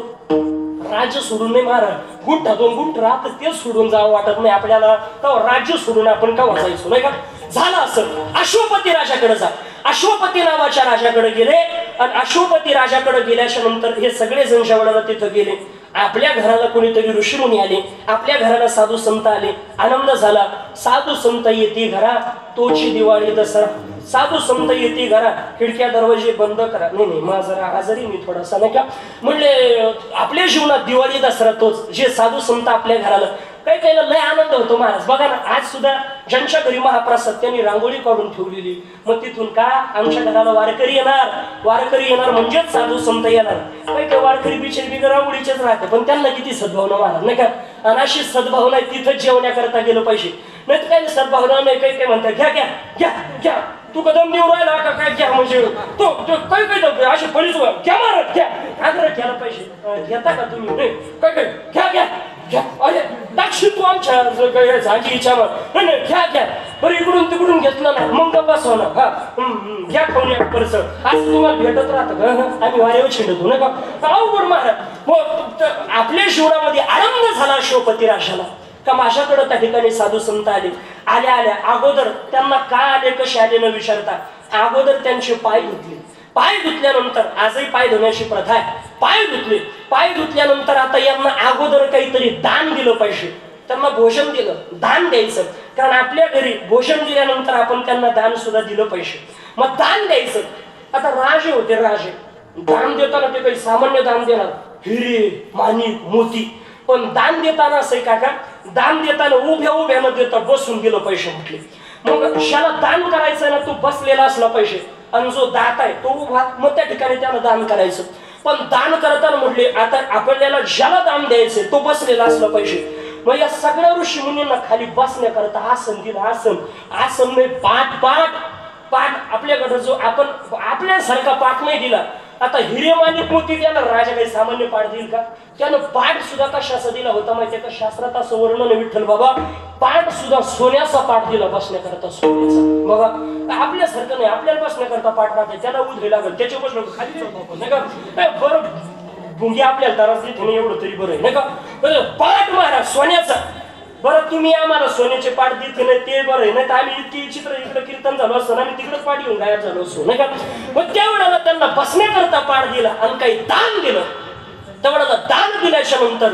राज्य सोडून नाही महाराज, गुंठ 2 गुंठ राहत ते सोडून जावं वाटत नाही आपल्याला. तर राज्य सोडून आपण का वाचायचो नाही का? झालं असं अश्वपती राजाकडे जा. अश्वपती नावाच्या राजाकडे गेले आणि अश्वपती राजाकडे गेल्याच्या नंतर हे सगळे जण जेवढ्याला तिथं गेले. आपल्या घराला कोणीतरी ऋषीमुनी आले, आपल्या घराला साधू संत आले, आनंद झाला. साधू संत येते घरा तोची दिवाळी दसरा. साधू संत येते घरा खिडक्या दरवाजे बंद करा. नाही माझा आजारी मी थोडासा नाही का म्हणले आपल्या जीवनात दिवाळी दसरा तोच. जे साधू संत आपल्या घराला काही काही लय आनंद होतो महाराज. बघा ना आज सुद्धा ज्यांच्या घरी महाप्रसाद त्यांनी रांगोळी काढून ठेवलेली. मग तिथून का आमच्या घराला वारकरी येणार, वारकरी येणार म्हणजेच साधू संत येणार. काही काही वारकरी बिचारी रांगोळीचेच राहते पण त्यांना किती सद्भावना महाराज नाही का? आणि अशी सद्भावना तिथंच जेवण्याकरता गेलं पाहिजे. नाही तर काही सद्भावना नाही. काही काही म्हणतात घ्या घ्या घ्या घ्या तू कदम देऊ राहिला का काय घ्या म्हणजे तो काही काही अशी पडीच घ्या महाराज घ्या आग्रह केला पाहिजे. घेता का तुम्ही? नाही काय काय घ्या घ्या घ्या अरे टाकशील तू आमच्या झाजी इच्छावर. नाही घ्या घ्या बरं इकडून तिकडून घेतलं ना मग बसव ना. हा घ्या खाऊन या परस असं तुम्हाला भेटत राहतं का? आम्ही वाऱ्यावर छिंडतो नाही का? अवघड महाराज. मग आपल्या जीवनामध्ये आनंद झाला अश्वपती राजाला का माझ्याकडे त्या ठिकाणी साधू संत आले. आल्या आल्या अगोदर त्यांना काय आले कसे आले न विचारता अगोदर त्यांचे पाय धुतले. पाय धुतल्यानंतर आजही पाय धुण्याची प्रथा आहे. पाय धुतले. पाय धुतल्यानंतर आता यांना अगोदर काहीतरी दान दिलं पाहिजे. त्यांना भोजन दिलं, दान द्यायचं. कारण आपल्या घरी भोजन दिल्यानंतर आपण त्यांना दान सुद्धा दिलं पाहिजे. मग दान द्यायचं. आता राजे होते, राजे दान देताना ते काही सामान्य दान देणार हिरे माणिक मोती. पण दान देताना असं काका दान देताना उभ्या उभ्यानं देता बसून गेलं पाहिजे म्हटले. मग ज्याला दान करायचं ना तो बसलेला असला पाहिजे आणि जो दात आहे तो उभा. मग त्या ठिकाणी त्यानं दान करायचं. पण दान करताना म्हटले आता आपल्याला ज्याला दान द्यायचे तो बसलेला असला पाहिजे. मग या सगळ्या ऋषी मुनींना खाली बसण्याकरता आसन दिलं. आसन आसन नाही पाठ पाठ पाठ आपल्याकडे जो आपण आपल्यासारखा पाठ नाही दिला. आता हिरे माणिक मोती द्यायला राजा काही सामान्य पाठ देईल का? त्यानं पाठ सुद्धा कशाचा दिला होता माहितीये का? शास्त्रात असं वर्णन विठ्ठल बाबा पाठ सुद्धा सोन्याचा पाठ दिला बसण्याकरता सोन्याचा. बघा आपल्यासारखं नाही. आपल्याला बसण्याकरता पाठ राहते त्याला उधळे लागल त्याच्या बसलो खाली नाही का? बरं भुंगी आपल्याला त्रास देते नाही एवढं तरी बरं आहे नाही का? पाठ महाराज सोन्याचा. बरं तुम्ही आम्हाला सोन्याचे पाठ देते नाही ते बरं आहे. नाही तर आम्ही इतकी चित्र इकडे कीर्तन झालो असतं आम्ही तिकडेच पाठ घेऊन गायब झालो असतो नाही का? मग त्यावेळेला त्यांना बसण्याकरता पाठ दिला आणि काही दान दिलं. त्यावेळेला दान दिल्याच्या नंतर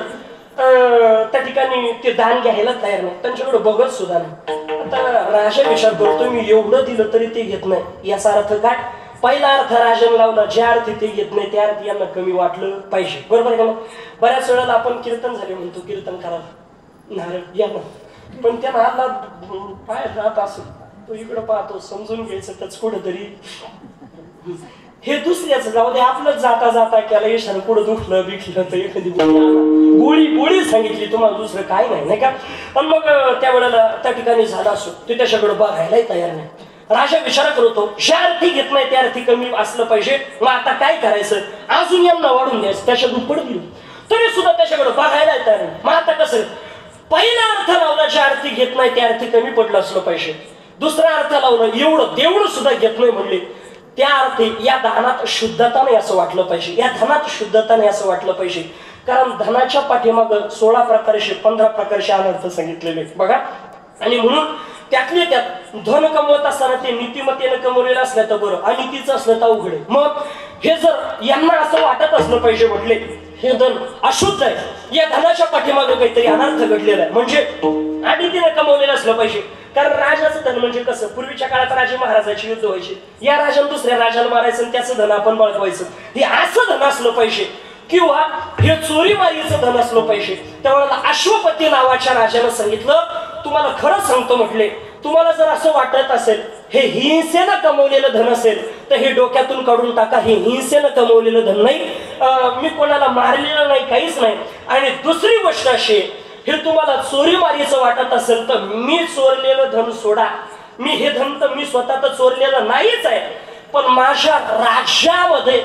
त्या ठिकाणी ते दान घ्यायला तयार नाही. त्यांच्याकडे बघत सुद्धा नाही. आता राजा विचार करतो मी एवढं दिलं तरी ते घेत नाही. याचा अर्थ काय? पहिला अर्थ राजन लावला ज्या अर्थी ते घेत नाही त्या अर्थी यांना कमी वाटलं पाहिजे. बरोबर आहे का? बऱ्याच वेळेला आपण कीर्तन झाले म्हणतो कीर्तन करा नारळ या ना पण त्या नारळाला पाय राहत असो तो इकडं पाहतो समजून घ्यायचं त्याच कुठंतरी हे दुसऱ्याच जाऊ दे. आपलंच जाता जाता केला यशानं पुढं दुखलं बिखलं तर एखादी गोळी गोळी सांगितली तुम्हाला दुसरं काय नाही का? पण मग त्यावेळेला त्या ठिकाणी झाला असो ते त्याच्याकडे बघायलाही तयार नाही. राजा विचार करतो ज्या अर्थी घेत नाही त्या अर्थी कमी असलं पाहिजे. मग आता काय करायचं? अजून यांना वाढून द्यायचं. त्याच्या दुप्पट दिलं तरी सुद्धा त्याच्याकडे बघायला तयार नाही. मग आता कसं? पहिला अर्थ लावला ज्या अर्थी घेत नाही त्या अर्थी कमी पडलं असलं पाहिजे. दुसरा अर्थ लावलं एवढं देवढं सुद्धा घेत नाही म्हणले त्या अर्थी या दानात शुद्धता नाही असं वाटलं पाहिजे. या धनात शुद्धता नाही असं वाटलं पाहिजे. कारण धनाच्या पाठीमाग 16 प्रकारचे 15 प्रकारचे अनर्थ सांगितलेले बघा. आणि म्हणून त्यातले त्यात धन कमवत असताना ते नीतिमत्तेने कमवलेलं असलं तर बरं आणि नीतीचं असलं तर अवघड आहे. मग हे जर यांना असं वाटत असलं पाहिजे म्हटले हे धन अशुद्ध आहे. या धनाच्या पाठीमागे काहीतरी अनर्थ घडलेला आहे म्हणजे अनितीने कमवलेलं असलं पाहिजे. कारण राजाचं धन म्हणजे कसं? पूर्वीच्या काळात राजे महाराजाची युद्ध व्हायचे. या राजाने दुसऱ्या राजाला मारायचं आणि त्याचं धन आपण बळकवायचं. हे असं धन असलं पाहिजे किंवा हे चोरीमारीचं धन असलं पाहिजे. त्यावेळेला अश्वपती नावाच्या राजानं सांगितलं तुम्हाला खरं सांगतो म्हटले तुम्हाला जर असं वाटत असेल हे हिंसेनं कमवलेलं धन असेल तर हे डोक्यातून काढून टाका. हे हिंसेनं कमवलेलं धन नाही. मी कोणाला मारलेलं नाही काहीच नाही. आणि दुसरी गोष्ट अशी हे तुम्हाला चोरीमारीचं वाटत असेल तर मी चोरलेलं धन सोडा. मी हे धन तर मी स्वतः तर चोरलेलं नाहीच आहे पण माझ्या राज्यामध्ये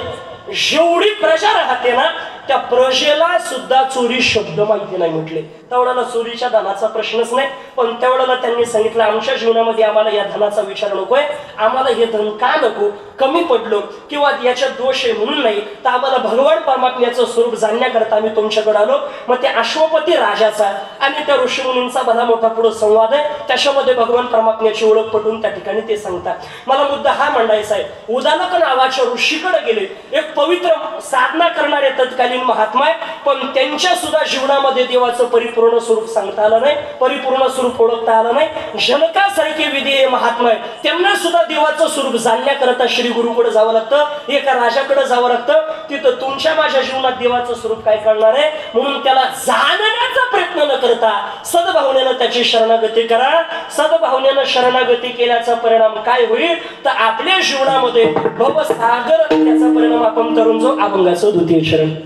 जेवढी प्रजा राहते ना त्या प्रजेला सुद्धा चोरी शब्द माहिती नाही म्हटले. त्यावेळेला चोरीच्या धनाचा प्रश्नच नाही. पण त्यावेळेला त्यांनी सांगितलं आमच्या जीवनामध्ये आम्हाला या धनाचा विचार नकोय. आम्हाला हे धन का नको, कमी पडलो किंवा याच्यात दोष आहे म्हणून नाही, तर आम्हाला भगवान परमात्म्याचं स्वरूप जाणण्याकरता आम्ही तुमच्याकडे आलो. मग ते अश्वपती राजाचा आणि त्या ऋषीमुनींचा भला मोठा पुढे संवाद आहे. त्याच्यामध्ये भगवान परमात्म्याची ओळख पटवून त्या ठिकाणी ते सांगतात. मला मुद्दा हा मांडायचा आहे. उदालक नावाच्या ऋषीकडे गेले. एक पवित्र साधना करणारे तत्कालीन महात्मा आहे. पण त्यांच्या सुद्धा जीवनामध्ये देवाचं परिपूर्ण स्वरूप सांगता आलं नाही, परिपूर्ण स्वरूप ओळखता आलं नाही. जनकासारखे विधेय महात्मा आहे, त्यांना सुद्धा देवाचं स्वरूप जाणण्याकरता श्री गुरुकडे जावं लागतं, एका राजाकडे जावं लागतं. तिथं तुमच्या माझ्या जीवनात देवाचं स्वरूप काय करणार आहे म्हणून त्याला जाणण्याचा प्रयत्न न करता सद्भावनेनं त्याची शरणागती करा. सद्भावनेनं शरणागती केल्याचा परिणाम काय होईल तर आपल्या जीवनामध्ये भवसागर त्याचा परिणाम आपण करून जो अभंगाचं द्वितीय शरण.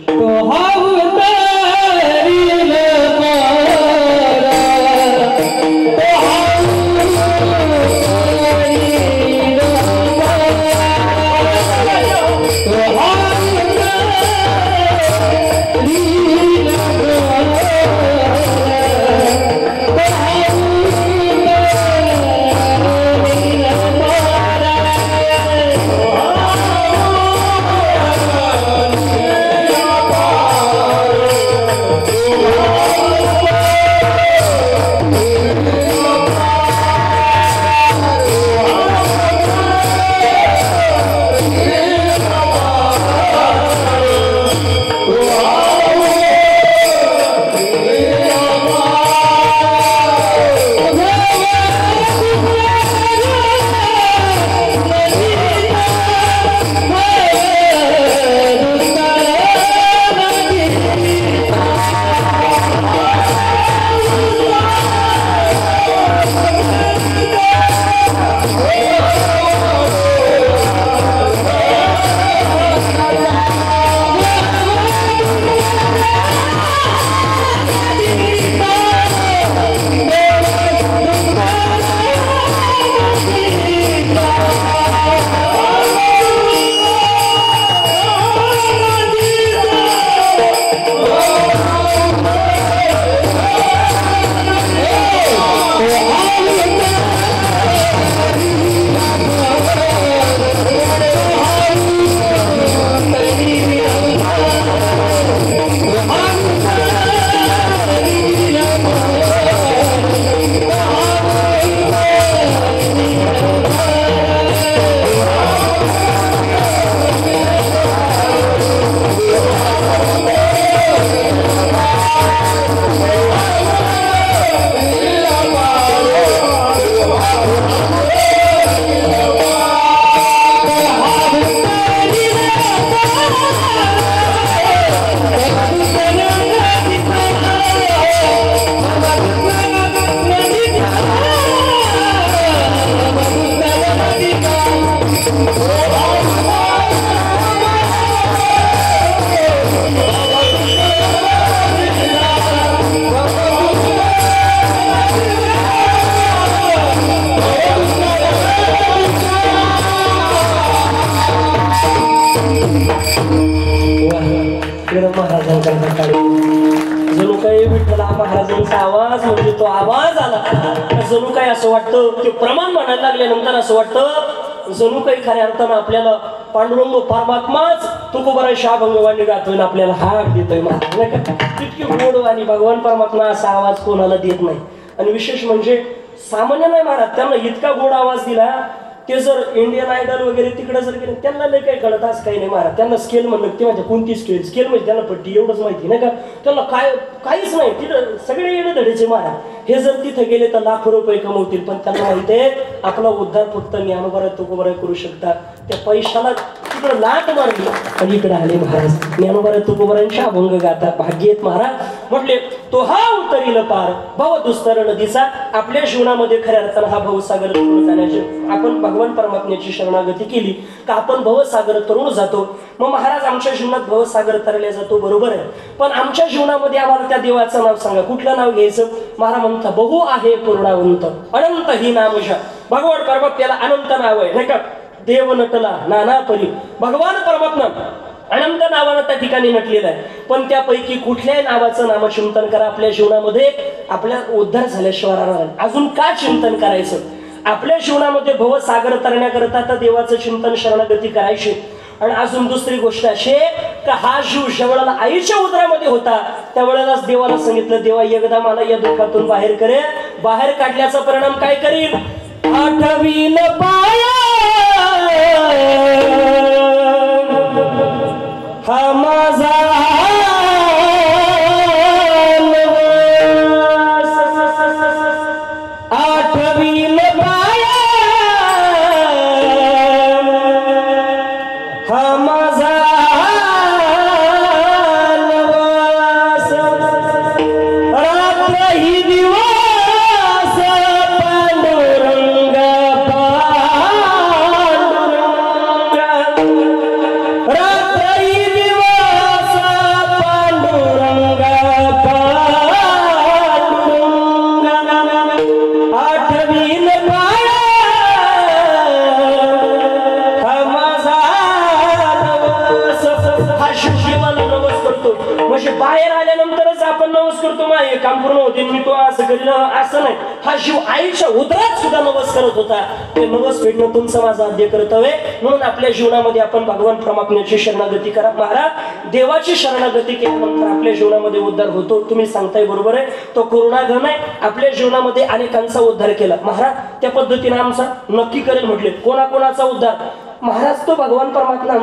जणू काही विठ्ठला महाराजांचा आवाज म्हणजे तो आवाज आला. जणू काही असं वाटतं ते प्रमाण म्हणायला लागल्यानंतर असं वाटतं जणू काही खऱ्या अर्थानं आपल्याला पांडुरंग परमात्माच तुकोबराशी अभंगवाणी गातोय ना आपल्याला हाक देतोय महाराज नाही का. तितकी गोडवाणी भगवान परमात्मा असा आवाज कोणाला देत नाही. आणि विशेष म्हणजे सामान्य नाही महाराज, त्यांना इतका गोड आवाज दिला. ते जर इंडियन आयडल वगैरे तिकडे जर गेले त्यांना लय काही कळत असं काही नाही महाराज. त्यांना स्केल म्हणलं ते म्हणजे कोणती स्केल म्हणजे त्यांना पट्टी एवढंच माहिती नाही का. त्यांना काहीच नाही, तिथं सगळे येणे धडायचे महाराज. हे जर तिथे गेले तर लाखो रुपये कमवतील, पण त्यांना माहिती आहे आपला उद्धार फक्त ज्ञानोबा तुकोबा करू शकतात. त्या पैशाला तिकडे लाट मारली आणि इकडे आले महाराज. ज्ञानोबा तुकोबारांच्या अभंग गाता भाग्येत महाराज. म्हटले तो हा उतरील पार भव दुस्तर नदीचा. आपल्या जीवनामध्ये खऱ्या अर्थानं हा भवसागर तरुण जाण्याचे आपण भगवान परमात्म्याची शरणागती केली का आपण भवसागर तरुण जातो. मग महाराज आमच्या जीवनात भवसागर तरल्या जातो बरोबर आहे, पण आमच्या जीवनामध्ये आम्हाला त्या देवाचं नाव सांगा. कुठलं नाव घ्यायचं? महाराज म्हणता बहु आहे पूर्णावंत अनंत ही नामशा. भगवान परमात्म्याला अनंत नाव आहे नाही का. देव नटला नाना परी. भगवान परमात्मा अनंत नावानं त्या ठिकाणी म्हटलेलं आहे. पण त्यापैकी कुठल्याही नावाचं नामचिंतन करा, आपल्या जीवनामध्ये आपल्या उद्धार झाल्याशिवाय राहणार नाही. अजून का चिंतन करायचं? आपल्या जीवनामध्ये भवसागर तरण्याकरता तर देवाचं चिंतन शरणागती करायची. आणि अजून दुसरी गोष्ट अशी का हा जीव ज्या वेळेला आईच्या उदरामध्ये होता त्यावेळेलाच देवाला सांगितलं, देवा एकदा मला या दुःखातून बाहेर करे. बाहेर काढल्याचा परिणाम काय करील? आठवील पाया हा माझा आठवील पाया हा माझा नवस. रात्र ही दिवस पांडुरंग रात्र ही दिवस पांडुरंग आठवील पाया हा माझा नवस. हा शिवाला नवस करतो. म्हणजे बाहेर आल्यानंतरच आपण नवस करतो, मा हे काम पूर्ण होते मी तो असं करीन असं नाही. हा शिव आईच्या उदरात सुद्धा नवस करत होता. ते नवस फेडणं तुमचं माझं आद्य कर्तव्य आहे. म्हणून आपल्या जीवनामध्ये आपण भगवान परमात्म्याची शरणागती करा. महाराज देवाची शरणागती केल्यानंतर आपल्या जीवनामध्ये उद्धार होतो. तुम्ही सांगताय बरोबर आहे. तो करुणा घन आहे. आपल्या जीवनामध्ये अनेकांचा उद्धार केला महाराज. त्या पद्धतीने आमचा नक्की करेल म्हटले. कोणाकोणाचा उद्धार? महाराज तो भगवान परमात्मा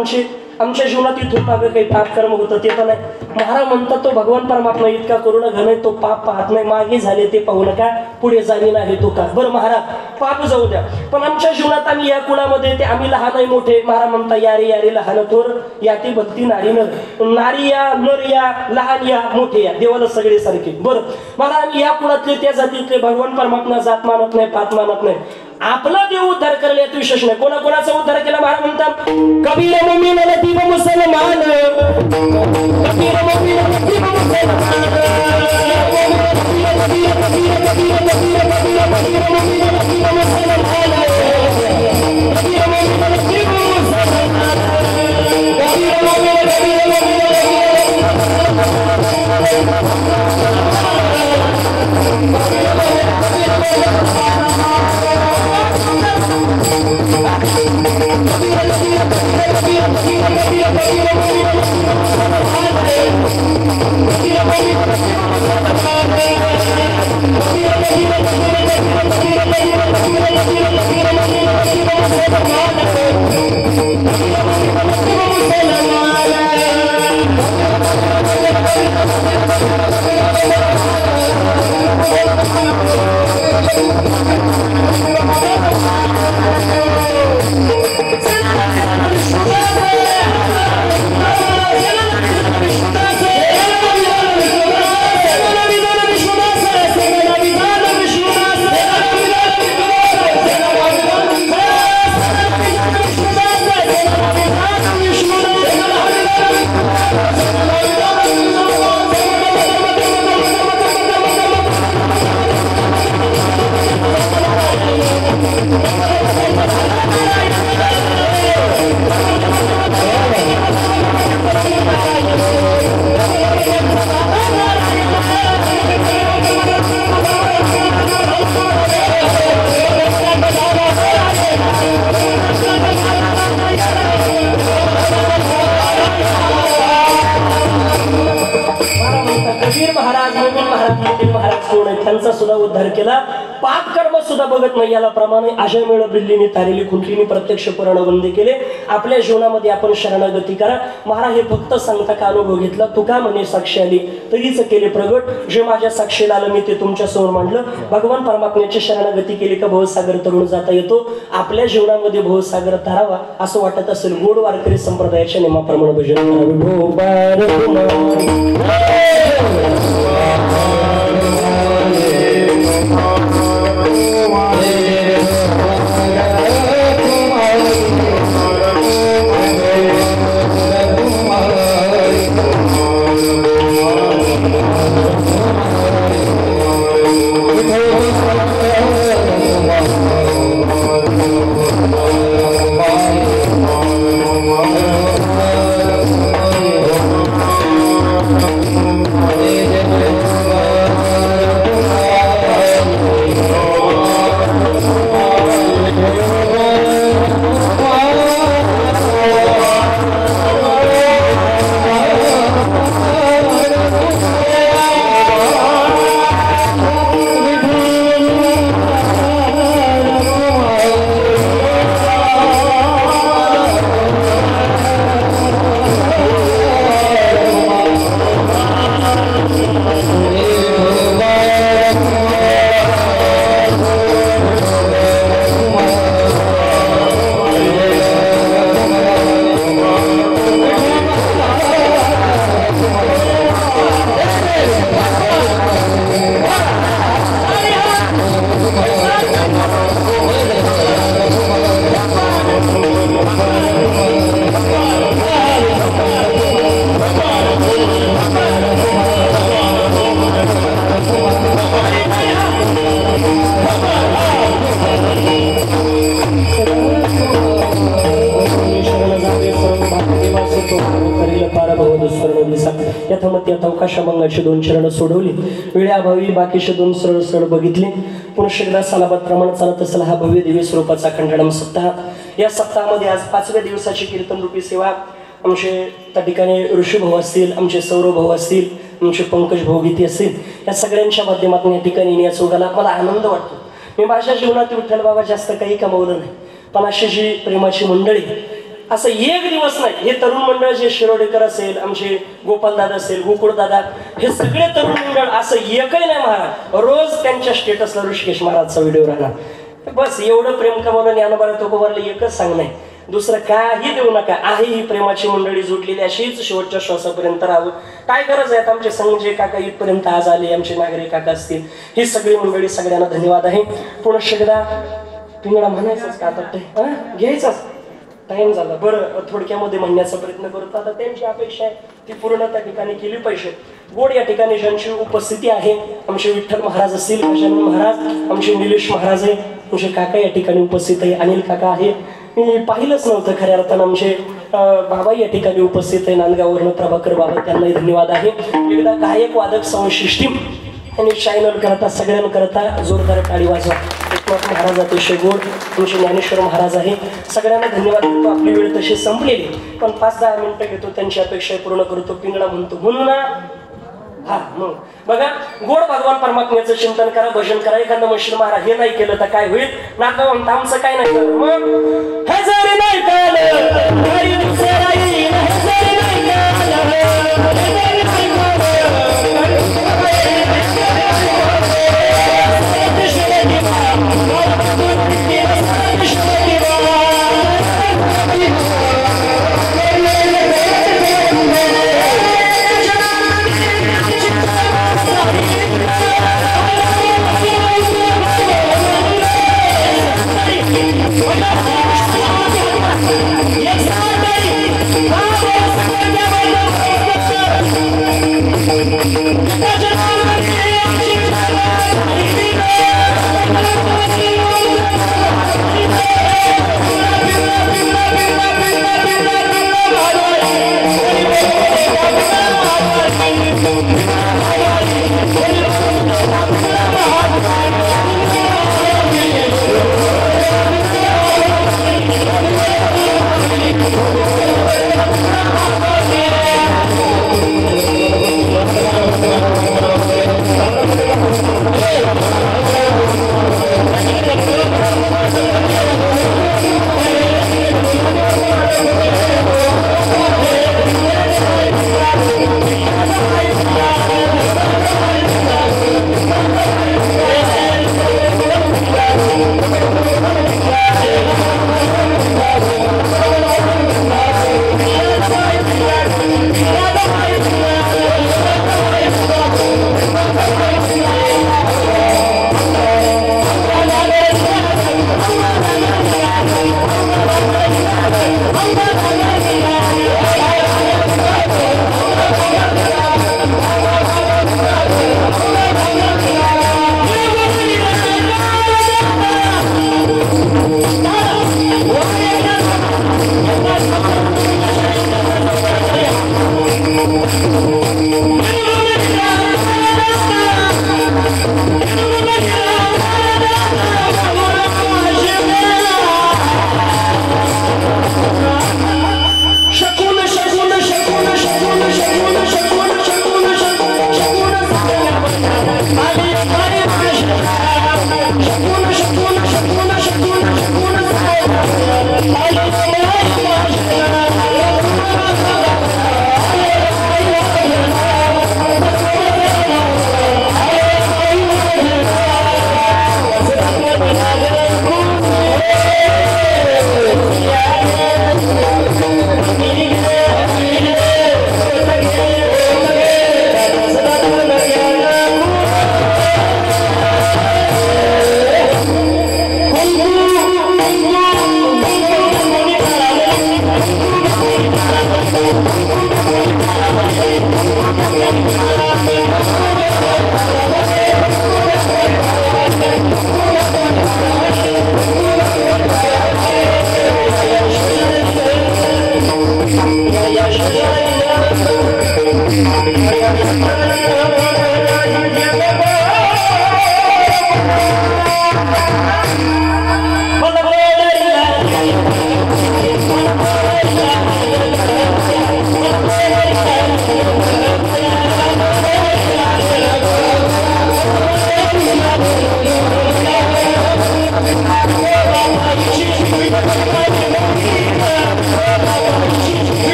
आमच्या जीवनात इथून मागे काही पाप कर्म होतं ते पण आहे. महाराज म्हणतात तो भगवान परमात्मा इतका करुणा घन आहे, तो पाप पाहत नाही. मागे झाले ते पाहू नका, पुढे जाणे नाही तो का. बरं महाराज पाप जाऊ द्या, पण आमच्या जीवनात आम्ही या कुळामध्ये ते आम्ही लहान आहे मोठे. महाराज म्हणता यारे यारे लहान थोर याती भक्ती नारी नर. नारी या नर या लहान या मोठे या देवाला सगळे सारखे. बरं महाराज आम्ही या कुळातले त्या जातीतले भगवान परमात्मा जात मानत नाही, पात मानत नाही. आपला देव उद्धार करले यात विशेष नाही. कोणाकोणाचा उद्धार केला? महाराज म्हणतात कबीर मुमीन लतीफ मुसलमान कबीर मुमीन लतीफ मुसलमान त्यांचा सुद्धा उद्धार केला. पाप कर्म सुद्धा बघत नाही याला प्रमाणे अजय मेळ बिल्लीने तारेली खुंटलीने प्रत्यक्ष पुराण बंद केले. आपल्या जीवनामध्ये आपण शरणागती करा. महाराज हे फक्त सांगता का अनुभव घेतला. तुका म्हणे साक्षी आली तरीच केले प्रगट. जे माझ्या साक्षीला आलं मी ते तुमच्या समोर मांडलं. भगवान परमात्म्याची शरणागती केली का भवसागर तरुण जाता येतो. आपल्या जीवनामध्ये भवसागर तारावा असं वाटत असेल गोड वारकरी संप्रदायाच्या नियमाप्रमाणे भजन आकाशामंगाचे 2 चरण सोडवली, वेळेअभावी बाकीचे 2 सरळ सरळ बघितले. पुन्हा एकदा सालाबाद प्रमाण चालत असला हा भव्य दिव्य स्वरूपाचा खंडाळम सप्ताह. या सप्ताहामध्ये आज 5व्या दिवसाची कीर्तन रूपी सेवा आमचे त्या ठिकाणी ऋषीभाऊ असतील, आमचे सौरभ भाऊ असतील, आमचे पंकज भाऊ गीती असतील, या सगळ्यांच्या माध्यमातून या ठिकाणी येण्याचा उगाला मला आनंद वाटतो. मी माझ्या जीवनात विठ्ठल बाबा जास्त काही कमावलं नाही, पण अशी जी प्रेमाची मंडळी, असं एक दिवस नाही, हे तरुण मंडळ जे शिरोडेकर असेल, आमचे गोपालदादा असेल, गोकुळदादा, हे सगळे तरुण मंडळ असं एकही नाही महाराज, रोज त्यांच्या स्टेटसला ऋषिकेश महाराजचा व्हिडिओ राहणार. बस एवढं प्रेम कमावलं. ज्ञानोबा तुकोबाला एकच सांग नाही, दुसरं काही देऊ नका. आहे ही प्रेमाची मंडळी जोडलेली, अशीच शेवटच्या श्वासापर्यंत राहावं. काय गरज आहे? आमचे संजय काका इथपर्यंत आज आले, आमचे नागरिक काका असतील, ही सगळी मंडळी, सगळ्यांना धन्यवाद आहे. पुन्हा एकदा तुम्हाला म्हणायचंच का आता घ्यायचाच टाइम झाला. बरं, थोडक्यामध्ये म्हणण्याचा प्रयत्न करतो. आता त्यांची अपेक्षा आहे ती पूर्ण त्या ठिकाणी केली पाहिजे. गोड या ठिकाणी ज्यांची उपस्थिती आहे, आमचे विठ्ठल महाराज असतील, गजानन महाराज, आमचे निलेश महाराज आहे, आमचे काका या ठिकाणी उपस्थित आहे, अनिल काका आहे. मी पाहिलंच नव्हतं खऱ्या अर्थानं. आमचे बाबा या ठिकाणी उपस्थित आहे, नांदगाववरून प्रभाकर बाबा, त्यांनाही धन्यवाद आहे. एकदा गायक वादक साऊंड सिस्टीम आणि चॅनल करता सगळ्यांकरता जोरदार टाळी वाजवा. एकनाथ महाराज अतिशय गोड, तुमचे ज्ञानेश्वर महाराज आहे, सगळ्यांना धन्यवाद देतो. आपली वेळ तशी संपलेली, पण 5-10 मिनिटं घेतो, त्यांची अपेक्षा पूर्ण करतो. पिंगळा म्हणतो म्हणून ना, हा मग बघा, गोड भगवान परमात्म्याचं चिंतन करा, भजन करा. एखादं मशीन मारा, हे नाही केलं तर काय होईल? नाका म्हणता आमचं काय नाही केलं, मग हे जरी नाही केलं तरी दुसऱ्याही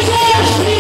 जय श्री